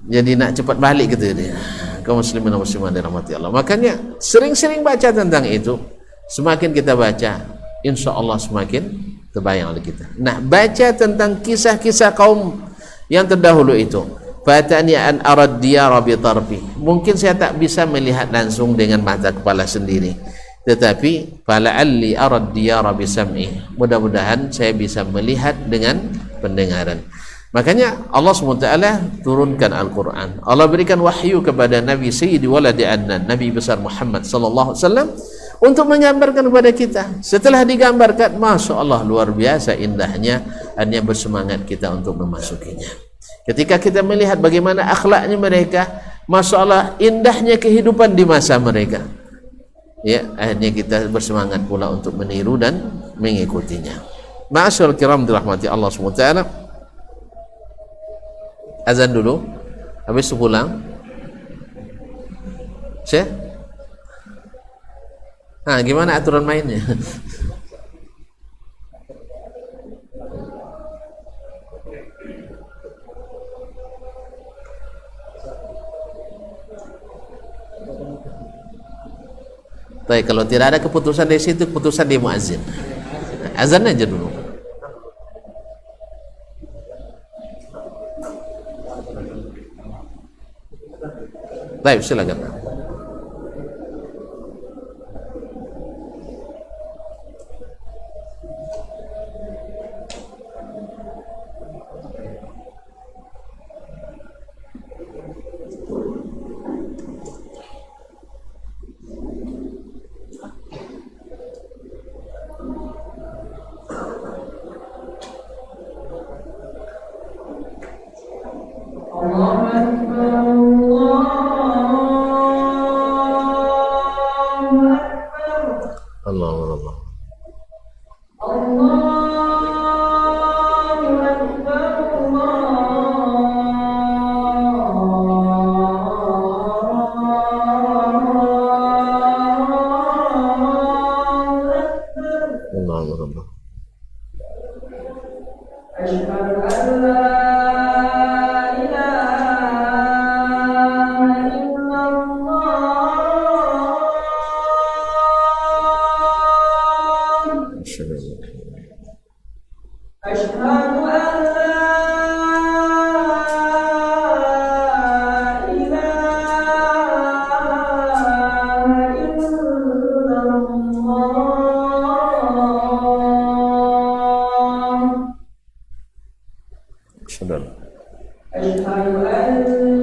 jadi nak cepat balik gitu dia. Kaum muslimin dan muslimat dirahmati Allah. Makanya sering-sering baca tentang itu. Semakin kita baca, insya Allah semakin terbayang oleh kita. Nah, baca tentang kisah-kisah kaum yang terdahulu itu. Fatani an arad diyara bi tarfi. Mungkin saya tak bisa melihat langsung dengan mata kepala sendiri, tetapi fala'alli arad diyara bi sam'i. Mudah-mudahan saya bisa melihat dengan pendengaran. Makanya Allah SWT turunkan Al-Quran. Allah berikan wahyu kepada Nabi Sayyidi Waladi Adnan, Nabi besar Muhammad sallallahu alaihi wasallam, untuk menggambarkan kepada kita. Setelah digambarkan, Masya Allah, luar biasa indahnya, hanya bersemangat kita untuk memasukinya. Ketika kita melihat bagaimana akhlaknya mereka, Masya Allah, indahnya kehidupan di masa mereka, ya, akhirnya kita bersemangat pula untuk meniru dan mengikutinya. Ma'asyarul kiram dirahmati Allah SWT. Azan dulu, habis itu pulang. Syekh, gimana aturan mainnya? Baik, kalau tidak ada keputusan dari situ, keputusan di muazzin. Azan aja dulu. Baik, silakan. محمد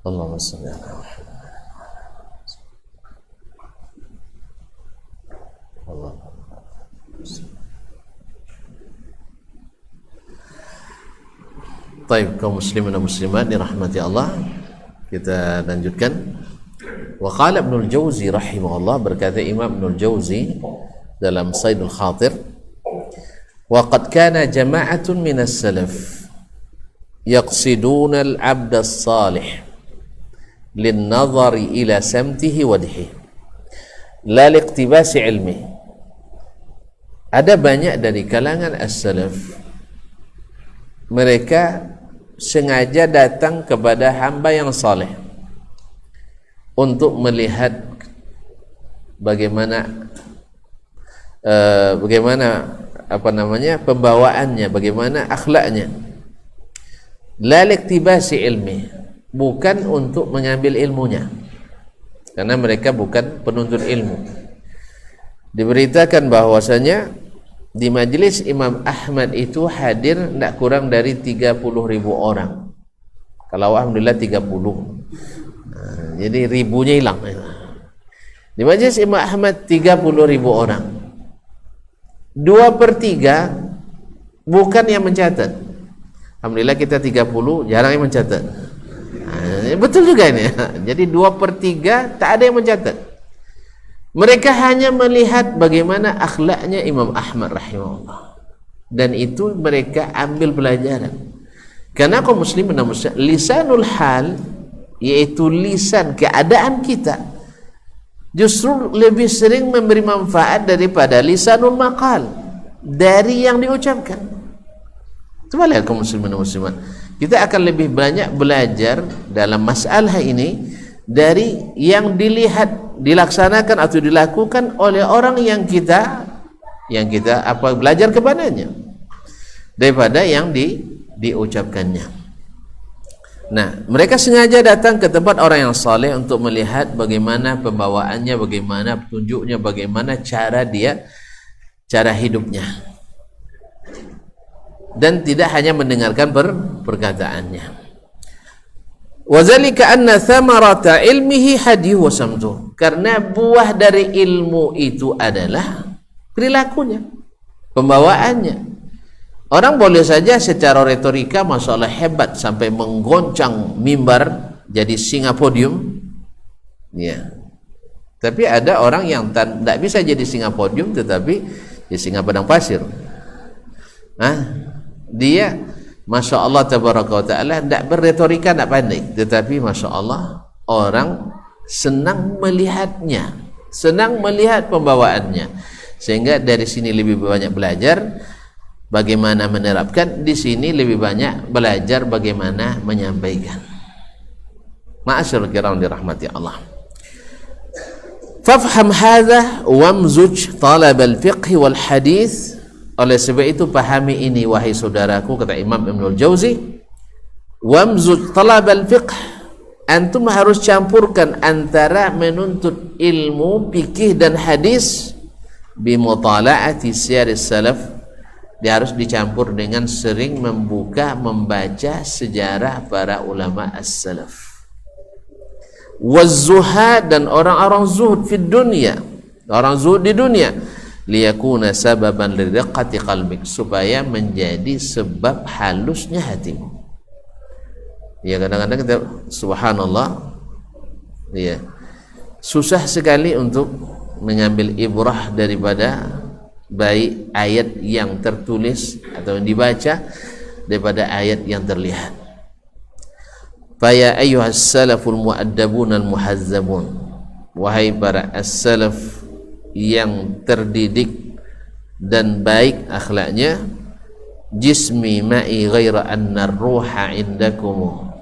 Allahumma salli ala Muhammad. Baik, kaum muslimin dan muslimat dirahmati Allah, kita lanjutkan. Wa qala Ibnul Jauzi rahimahullah, berkata Imam Ibnul Jauzi dalam Saidul Khatir, wa qad kana jama'atun minas salaf yaqsiduna al-'abd as-salih lin-nazari ila samtihi wadhihi la liqtibasi ilmi. Ada banyak dari kalangan as-salaf, mereka sengaja datang kepada hamba yang saleh untuk melihat bagaimana pembawaannya, bagaimana akhlaknya. La liqtibasi ilmi, bukan untuk mengambil ilmunya, karena mereka bukan penuntut ilmu. Diberitakan bahwasanya di majelis Imam Ahmad itu hadir tidak kurang dari 30.000 orang. Kalau alhamdulillah 30. Jadi ribunya hilang. Di majelis Imam Ahmad 30.000 orang. 2/3 bukan yang mencatat. Alhamdulillah kita 30, jarang yang mencatat. Betul juga ini. Jadi 2/3 tak ada yang mencatat. Mereka hanya melihat bagaimana akhlaknya Imam Ahmad rahimahullah, dan itu mereka ambil pelajaran. Karena kaum muslimin dan muslimat, lisanul hal, yaitu lisan keadaan kita, justru lebih sering memberi manfaat daripada lisanul maqal, dari yang diucapkan. Coba lihat kaum muslimin dan muslimat, kita akan lebih banyak belajar dalam masalah ini dari yang dilihat, dilaksanakan atau dilakukan oleh orang yang kita belajar kepadanya, daripada yang diucapkannya. Nah, mereka sengaja datang ke tempat orang yang saleh untuk melihat bagaimana pembawaannya, bagaimana petunjuknya, bagaimana cara hidupnya, dan tidak hanya mendengarkan perkataannya. Wazalika anna thamarata ilmihi hadiyuhu wa samtuh, karena buah dari ilmu itu adalah perilakunya, pembawaannya. Orang boleh saja secara retorika masalah hebat sampai menggoncang mimbar jadi singa podium, ya. Tapi ada orang yang tidak bisa jadi singa podium tetapi jadi singa padang pasir. Dia Masya Allah tabaraka wa ta'ala tidak berretorika, tidak pandai, tetapi Masya Allah orang senang melihatnya, senang melihat pembawaannya, sehingga dari sini lebih banyak belajar bagaimana menerapkan, di sini lebih banyak belajar bagaimana menyampaikan. Ma'asyarul kiram dirahmati Allah. Fafham hadha wamzuj talab al-fiqh wal hadith. Oleh sebab itu pahami ini wahai saudaraku, kata Imam Ibnul Jauzi, wamzuj talab al-fiqh, antum harus campurkan antara menuntut ilmu fikih dan hadis bimutala'ati siyaris salaf. Dia harus dicampur dengan sering membaca sejarah para ulama as-salaf. Waz-zuhad, dan orang-orang zuhud fid dunya, orang zuhud di dunia, liyakuna sababan liriqqati qalbik, supaya menjadi sebab halusnya hatimu. Ya, kadang-kadang kita subhanallah, ya, susah sekali untuk mengambil ibrah daripada baik ayat yang tertulis atau yang dibaca daripada ayat yang terlihat. Fa ya ayyuhas salaful mu'addabun al muhazzabun, wahai para as-salaf yang terdidik dan baik akhlaknya, jismi ma'i ghaira anna ruha indakum,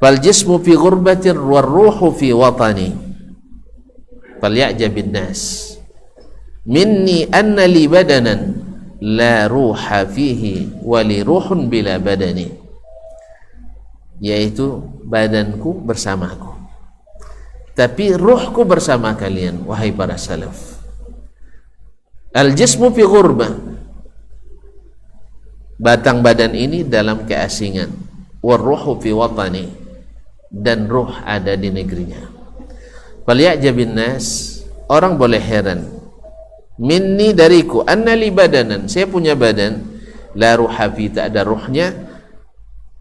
fal jismu fi ghurbatin war ruhu fi watani, fal ya'jabin nas minni anna li badanan la ruha fihi wa li ruhun bila badani, yaitu badanku bersamaku tapi ruhku bersama kalian, wahai para salaf. Al jismu fi ghurbah, batang badan ini dalam keasingan, war ruhu fi watani, dan ruh ada di negerinya. Fal ya'jabin nas, orang boleh heran, minni dariku, anna li badanan, saya punya badan, la ruha fi, tak ada ruhnya,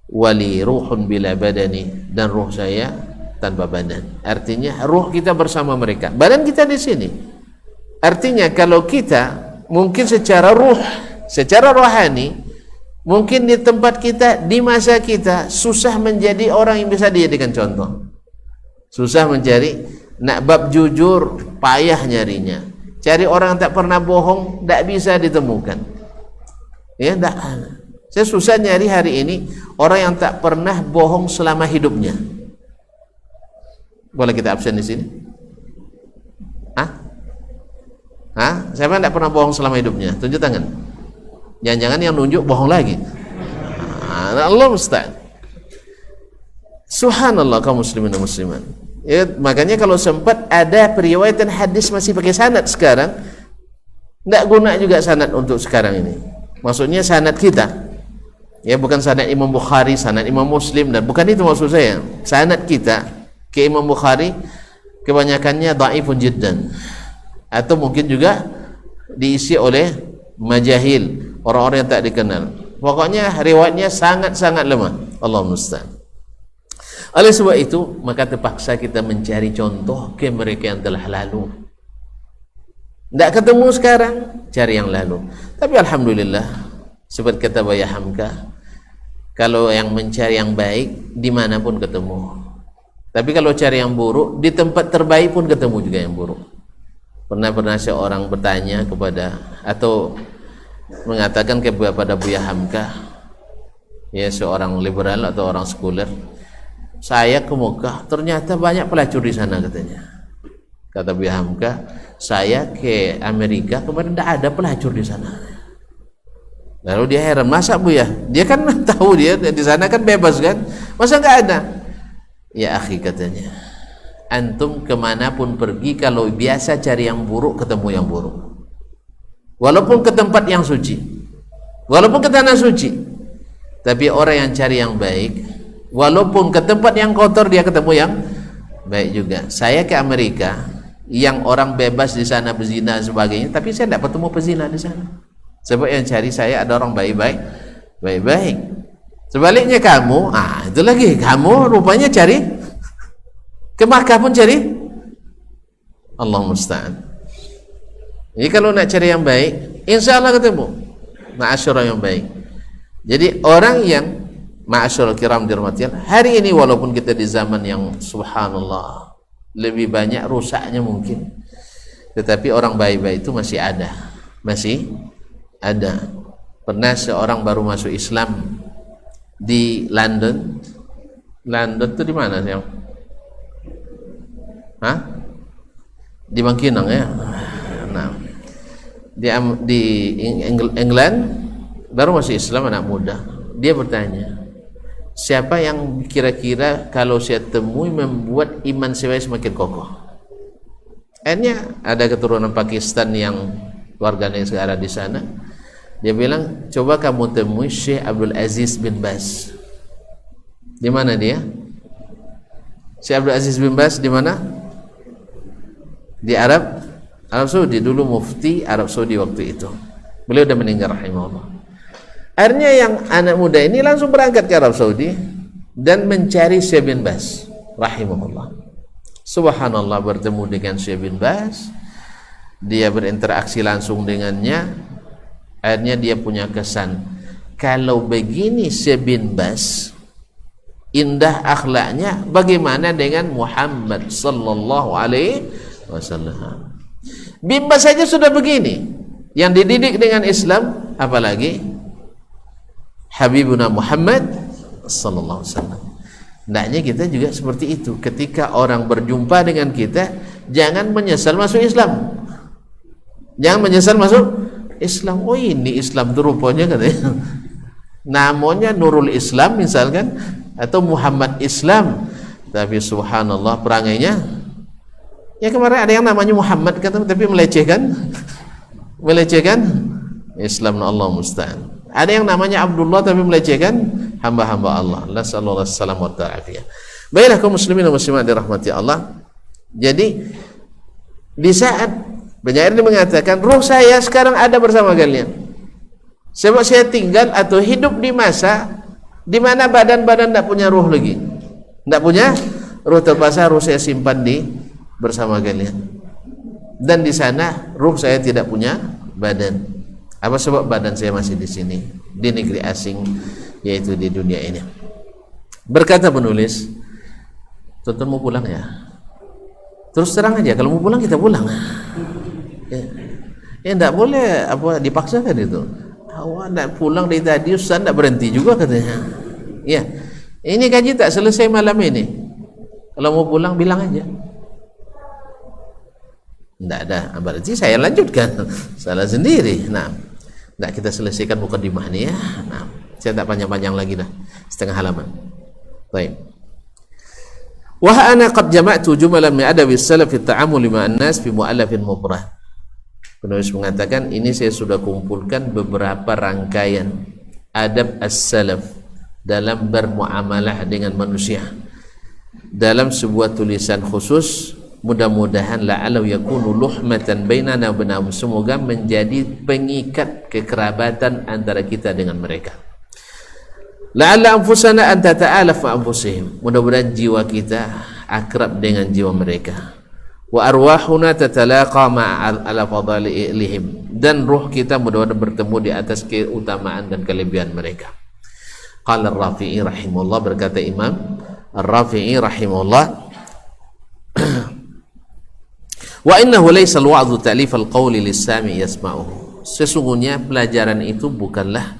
wali ruhun bila badani, dan ruh saya tanpa badan. Artinya ruh kita bersama mereka, badan kita di sini. Artinya kalau kita mungkin secara ruh, secara rohani, mungkin di tempat kita, di masa kita susah menjadi orang yang bisa dijadikan contoh, susah mencari, nak bab jujur payah nyarinya, cari orang yang tak pernah bohong tak bisa ditemukan, ya tak. Saya susah nyari hari ini orang yang tak pernah bohong selama hidupnya. Boleh kita absen di sini? Siapa yang tak pernah bohong selama hidupnya? Tunjuk tangan. Jangan-jangan yang nunjuk bohong lagi. Allah musta'an. Subhanallah kaum muslimin dan muslimat. Ya, makanya kalau sempat ada periwayatan hadis masih pakai sanad sekarang, tidak guna juga sanad untuk sekarang ini. Maksudnya sanad kita, ya, bukan sanad Imam Bukhari, sanad Imam Muslim, dan bukan itu maksud saya. Sanad kita ke Imam Bukhari kebanyakannya dhaifun jiddan, atau mungkin juga diisi oleh majahil, orang-orang yang tak dikenal. Pokoknya riwayatnya sangat-sangat lemah. Allah musta'an. Oleh sebab itu maka terpaksa kita mencari contoh ke mereka yang telah lalu. Tidak ketemu sekarang, cari yang lalu. Tapi alhamdulillah, seperti kata Buya Hamka, kalau yang mencari yang baik dimanapun ketemu. Tapi kalau cari yang buruk, di tempat terbaik pun ketemu juga yang buruk. Pernah seorang bertanya kepada, atau mengatakan kepada Buya Hamka, ya, seorang liberal atau orang sekuler, saya ke Mekah, ternyata banyak pelacur di sana katanya. Kata Buya Hamka, saya ke Amerika, kemarin tidak ada pelacur di sana. Lalu dia heran, masa Buya? Dia kan tahu dia di sana kan bebas kan, masa nggak ada? Ya akhi, katanya, antum kemanapun pergi, kalau biasa cari yang buruk, ketemu yang buruk. Walaupun ke tempat yang suci, walaupun ke tanah suci, tapi orang yang cari yang baik, walaupun ke tempat yang kotor, dia ketemu yang baik juga. Saya ke Amerika, yang orang bebas di sana berzina dan sebagainya, tapi saya tidak ketemu pezina di sana. Sebab yang cari saya ada orang baik-baik. Sebaliknya kamu, itu lagi, kamu rupanya cari ke Makkah pun cari, Allah musta'an. Jadi kalau nak cari yang baik, insya Allah ketemu ma'asyurah yang baik. Jadi orang yang ma'asyurah kiram dirahmati, hari ini walaupun kita di zaman yang subhanallah lebih banyak rusaknya mungkin, tetapi orang baik-baik itu masih ada. Pernah seorang baru masuk Islam di London itu di mana sih? Di Bangkinang ya. Nah, di England baru masuk Islam, anak muda. Dia bertanya, siapa yang kira-kira kalau saya temui membuat iman saya semakin kokoh. Akhirnya ada keturunan Pakistan yang warganya sekarang di sana. Dia bilang, coba kamu temui Syekh Abdul Aziz bin Baz. Di mana dia? Syekh Abdul Aziz bin Baz di mana? Di Arab Saudi, dulu mufti Arab Saudi waktu itu. Beliau sudah meninggal rahimahullah. Akhirnya yang anak muda ini langsung berangkat ke Arab Saudi dan mencari Syekh bin Baz rahimahullah. Subhanallah, bertemu dengan Syekh bin Baz, dia berinteraksi langsung dengannya. Akhirnya dia punya kesan, kalau begini Syekh bin Baz indah akhlaknya, bagaimana dengan Muhammad sallallahu alaihi wasallam? Bin Baz saja sudah begini, yang dididik dengan Islam, apalagi Habibuna Muhammad sallallahu alaihi wasallam. Hendaknya kita juga seperti itu. Ketika orang berjumpa dengan kita, jangan menyesal masuk Islam. Jangan menyesal masuk Islam. Oh, ini Islam itu rupanya katanya. Namanya Nurul Islam misalkan, atau Muhammad Islam. Tapi subhanallah perangainya, ya kemarin ada yang namanya Muhammad kata, tapi melecehkan Islam, Allah musta'an. Ada yang namanya Abdullah tapi melecehkan hamba-hamba Allah. Nasallallahu alaihi wasallam wa ta'afiyah. Baiklah kaum muslimin dan muslimat dirahmati Allah. Jadi di saat penyair ini mengatakan, roh saya sekarang ada bersama kalian. Sebab saya tinggal atau hidup di masa di mana badan-badan tidak punya roh lagi. Tidak punya roh, terpaksa roh saya simpan bersama kalian. Dan di sana roh saya tidak punya badan. Apa sebab badan saya masih di sini, di negeri asing, yaitu di dunia ini. Berkata penulis, tonton mau pulang ya? Terus terang aja, kalau mau pulang kita pulang. Ya enggak boleh apa dipaksakan itu. Awak nak pulang dari tadi, Ustaz enggak berhenti juga katanya. Ya, ini kaji tak selesai malam ini. Kalau mau pulang bilang aja. Enggak ada, berarti saya lanjutkan. Salah sendiri. Nah, enggak, kita selesaikan mukadimah ini ya. Nah, saya tak panjang-panjang lagi dah, setengah halaman. Baik. Wa ana qad jama'tu jumalan min adabi salaf fi ta'amul ma'an nas fi mu'allafin mufrad. Penulis mengatakan, ini saya sudah kumpulkan beberapa rangkaian adab as-salaf dalam bermuamalah dengan manusia dalam sebuah tulisan khusus. Mudah-mudahan la'alau yakunu luhmatan bainana wa bainahum, semoga menjadi pengikat kekerabatan antara kita dengan mereka. La'alla anfusana an tata'alaf wa anfusihim, mudah-mudahan jiwa kita akrab dengan jiwa mereka. Wa arwahuna tatalaqa ma'ala fadalihim, dan ruh kita mudah-mudahan bertemu di atas keutamaan dan kelebihan mereka. Qala Ar-Rafi'i rahimahullah, berkata Imam Ar-Rafi'i rahimahullah, wa innahu laysa al-wa'dhu ta'lif al-qawli lis-sami yasma'uhu. Sesungguhnya pelajaran itu bukanlah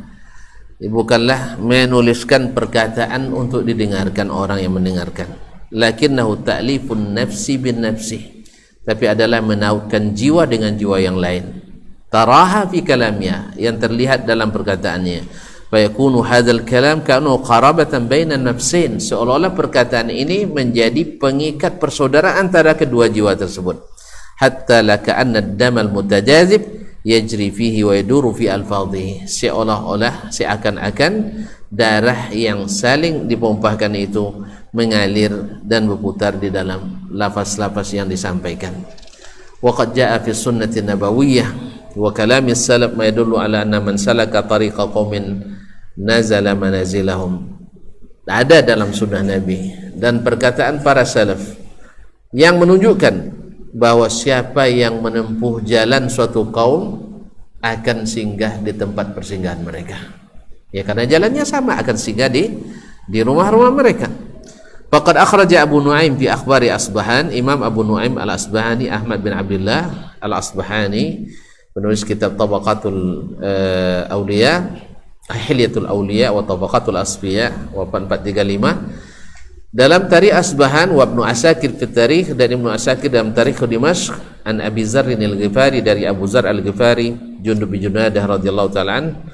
menuliskan perkataan untuk didengarkan orang yang mendengarkan. Lakinnahu ta'lifun nafsi bin nafsi, tapi adalah menautkan jiwa dengan jiwa yang lain. Taraha fi kalamnya, yang terlihat dalam perkataannya. Fa yakunu hadzal kalam ka'annahu qarabatan bainan nafsain, seolah-olah perkataan ini menjadi pengikat persaudaraan antara kedua jiwa tersebut. Hatta laka'anna ad-damal mutajazib yajri fihi wa yaduru fi alfadhihi, seolah-olah seakan-akan darah yang saling dipompahkan itu mengalir dan berputar di dalam lafaz-lafaz yang disampaikan. Wa qad jaa'a fi sunnati nabawiyyah wa kalami salaf ma yadullu ala anna man salaka tariqa qaumin nazala manazilahum. Ada dalam sunnah Nabi dan perkataan para salaf yang menunjukkan bahwa siapa yang menempuh jalan suatu kaum akan singgah di tempat persinggahan mereka. Ya, karena jalannya sama, akan singgah di rumah-rumah mereka. Faqad akhraja Abu Nuaim fi akhbari Asbahan, Imam Abu Nuaim Al-Asbahani, Ahmad bin Abdullah Al-Asbahani, penulis kitab Tabaqatul Awliya, Hilyatul Awliya wa Tabaqatul Asfiya, wafat 435. Dalam Tarikh Asbahan wa Ibnu Asakir fi Tarikh, dan Ibnu Asakir dalam Tarikh Dimashq, an Abi Dzar al-Ghifari, dari Abu Dzar al-Ghifari, Jundub bin Junadah radhiyallahu ta'ala an,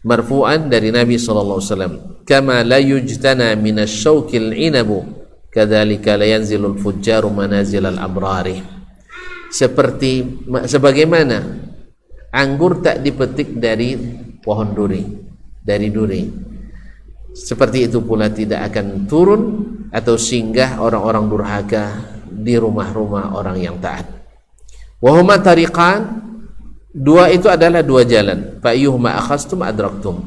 marfu'an dari Nabi sallallahu alaihi wasallam, kama la yujtana minasyauqil inabu kadzalika la yanzilul fujjaru manazilal abrari. Sebagaimana anggur tak dipetik dari pohon duri, dari duri, seperti itu pula tidak akan turun atau singgah orang-orang durhaka di rumah-rumah orang yang taat. Wa huma tariqan, dua itu adalah dua jalan. Fa ayyuhuma akhastum adraktum,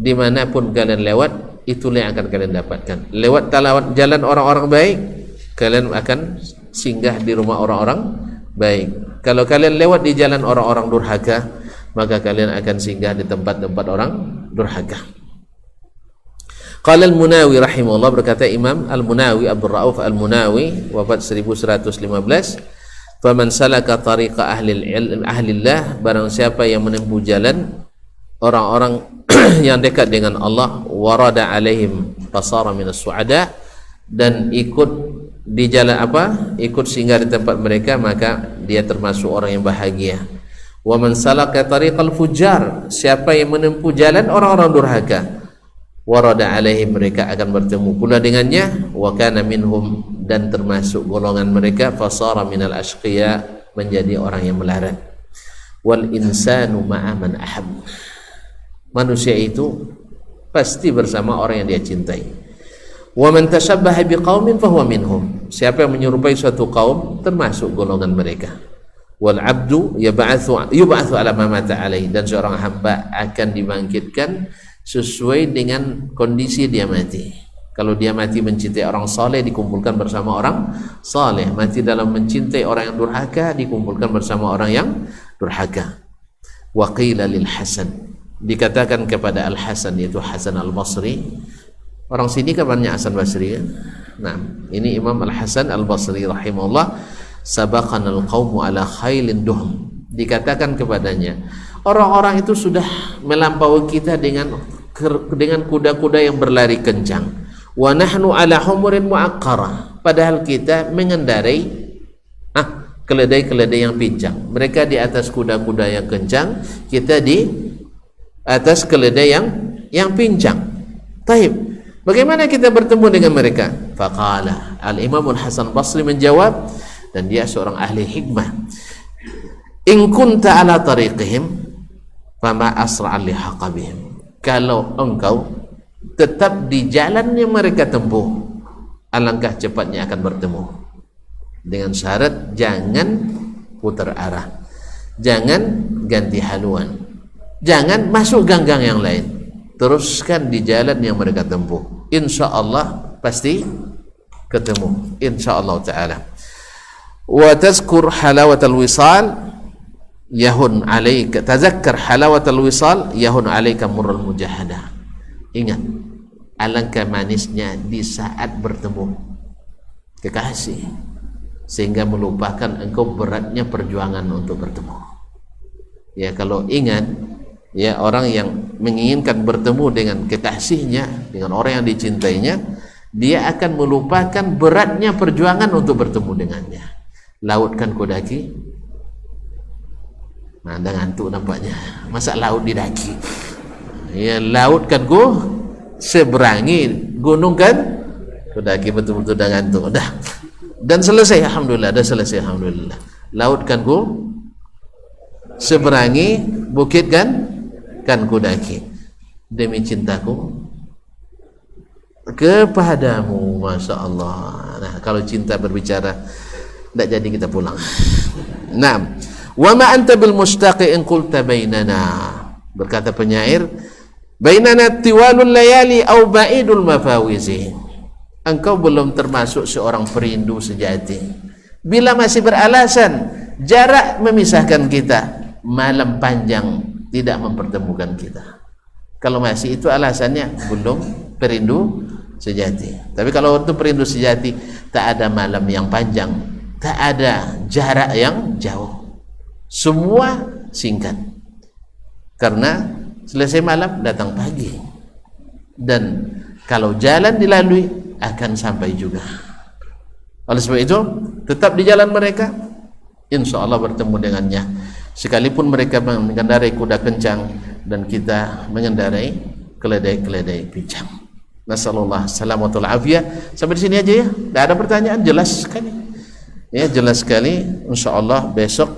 dimanapun kalian lewat, itulah yang akan kalian dapatkan. Lewat jalan orang-orang baik, kalian akan singgah di rumah orang-orang baik. Kalau kalian lewat di jalan orang-orang durhaka, maka kalian akan singgah di tempat-tempat orang durhaka. Qala al-Munawi rahimahullah, berkata Imam al-Munawi Abdul Rauf al-Munawi, wafat 1115, faman salaka tariqa ahlillah, barang siapa yang menempuh jalan orang-orang yang dekat dengan Allah, warada alaihim fasara minas suada, dan ikut di jalan ikut singgah di tempat mereka, maka dia termasuk orang yang bahagia. Wa man salaka tariqal fujjar, siapa yang menempuh jalan orang-orang durhaka, warada alaihim, mereka akan bertemu pula dengannya, wa kana minhum, dan termasuk golongan mereka, fasara minal ashqiya, menjadi orang yang melarat. Wal insanu ma'a man ahab, manusia itu pasti bersama orang yang dia cintai. Wa man tashabbaha biqaumin fahuwa minhum, siapa yang menyerupai suatu kaum termasuk golongan mereka. Wal abdu yub'atsu ala ma mata alaihi, dan seorang hamba akan dibangkitkan sesuai dengan kondisi dia mati. Kalau dia mati mencintai orang saleh, dikumpulkan bersama orang saleh. Mati dalam mencintai orang yang durhaka, dikumpulkan bersama orang yang durhaka. Wa qila lil Hasan, dikatakan kepada Al Hasan, yaitu Hasan Al Basri. Orang sini kan banyak Hasan Basri kan? Nah, ini Imam Al Hasan Al Basri rahimahullah, sabaqana al qaumu ala khailin duhm, dikatakan kepadanya, orang-orang itu sudah melampaui kita dengan kuda-kuda yang berlari kencang. Wa nahnu ala humurin muaqqarah, padahal kita mengendarai keledai-keledai yang pincang. Mereka di atas kuda-kuda yang kencang, kita di atas keledai yang pincang. Taib, bagaimana kita bertemu dengan mereka? Faqala, Al-Imam Al-Hasan Basri menjawab, dan dia seorang ahli hikmah, in kunta ala tariqihim fama asra'a lihaqabihim, kalau engkau tetap di jalan yang mereka tempuh, alangkah cepatnya akan bertemu. Dengan syarat jangan putar arah, jangan ganti haluan, jangan masuk gang-gang yang lain, teruskan di jalan yang mereka tempuh, insya Allah pasti ketemu, insya Allah ta'ala. Wa tazkur halawatal wisal yahun alaika, tazakkar halawatal wisal yahun alaika murral mujahadah, ingat alangkah manisnya di saat bertemu kekasih, sehingga melupakan engkau beratnya perjuangan untuk bertemu. Ya, kalau ingat, ya, orang yang menginginkan bertemu dengan kekasihnya, dengan orang yang dicintainya, dia akan melupakan beratnya perjuangan untuk bertemu dengannya. Laut kan ku daki, nah, dah ngantuk nampaknya, masa laut didaki. Ya, laut kan ku seberangi, gunung kan ku daki, betul-betul dah ngantuk, dah. Dan selesai, alhamdulillah, dah selesai, alhamdulillah. Laut kan ku seberangi, bukit kan ku daki, demi cintaku kepadamu, masya Allah. Nah, kalau cinta berbicara, tidak jadi kita pulang. Naam. Wa ma anta bil mustaqi in qulta bainana, berkata penyair, bainana tiwalul layali au ba'idul mafawizi, engkau belum termasuk seorang perindu sejati bila masih beralasan jarak memisahkan kita, malam panjang tidak mempertemukan kita. Kalau masih itu alasannya, belum perindu sejati. Tapi kalau itu perindu sejati, tak ada malam yang panjang, tak ada jarak yang jauh, semua singkat, karena selesai malam datang pagi, dan kalau jalan dilalui akan sampai juga. Oleh sebab itu, tetap di jalan mereka, insya Allah bertemu dengannya. Sekalipun mereka mengendarai kuda kencang, dan kita mengendarai keledai-keledai pincang. Nasallallahu salamatul afiyah. Sampai di sini aja ya. Tidak ada pertanyaan, jelas sekali. Ya, jelas sekali. Insyaallah besok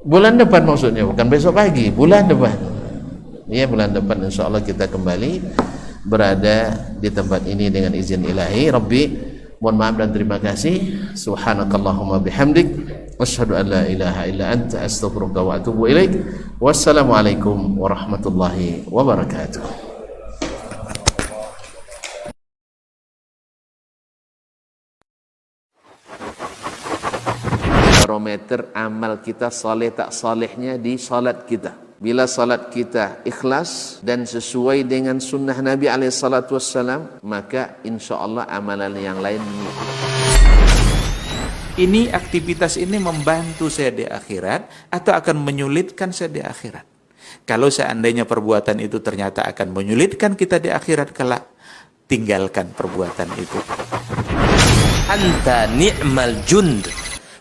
bulan depan, maksudnya bukan besok pagi, bulan depan. Ya, bulan depan insyaallah kita kembali berada di tempat ini dengan izin ilahi. Rabbi, mohon maaf dan terima kasih. Subhanakallahumma bihamdik, asyhadu an la ilaha illa anta, astaghfiruka wa atubu ilaik. Wassalamualaikum warahmatullahi wabarakatuh. Barometer amal kita saleh tak salehnya di salat kita. Bila salat kita ikhlas dan sesuai dengan sunnah Nabi SAW, maka insya Allah amalan yang lain. Ini aktivitas ini membantu saya di akhirat atau akan menyulitkan saya di akhirat? Kalau seandainya perbuatan itu ternyata akan menyulitkan kita di akhirat kelak, tinggalkan perbuatan itu. Anta ni'mal jund.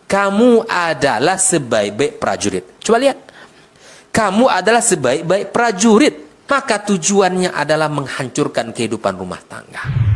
Kamu adalah sebaik-baik prajurit. Coba lihat. Kamu adalah sebaik-baik prajurit. Maka tujuannya adalah menghancurkan kehidupan rumah tangga.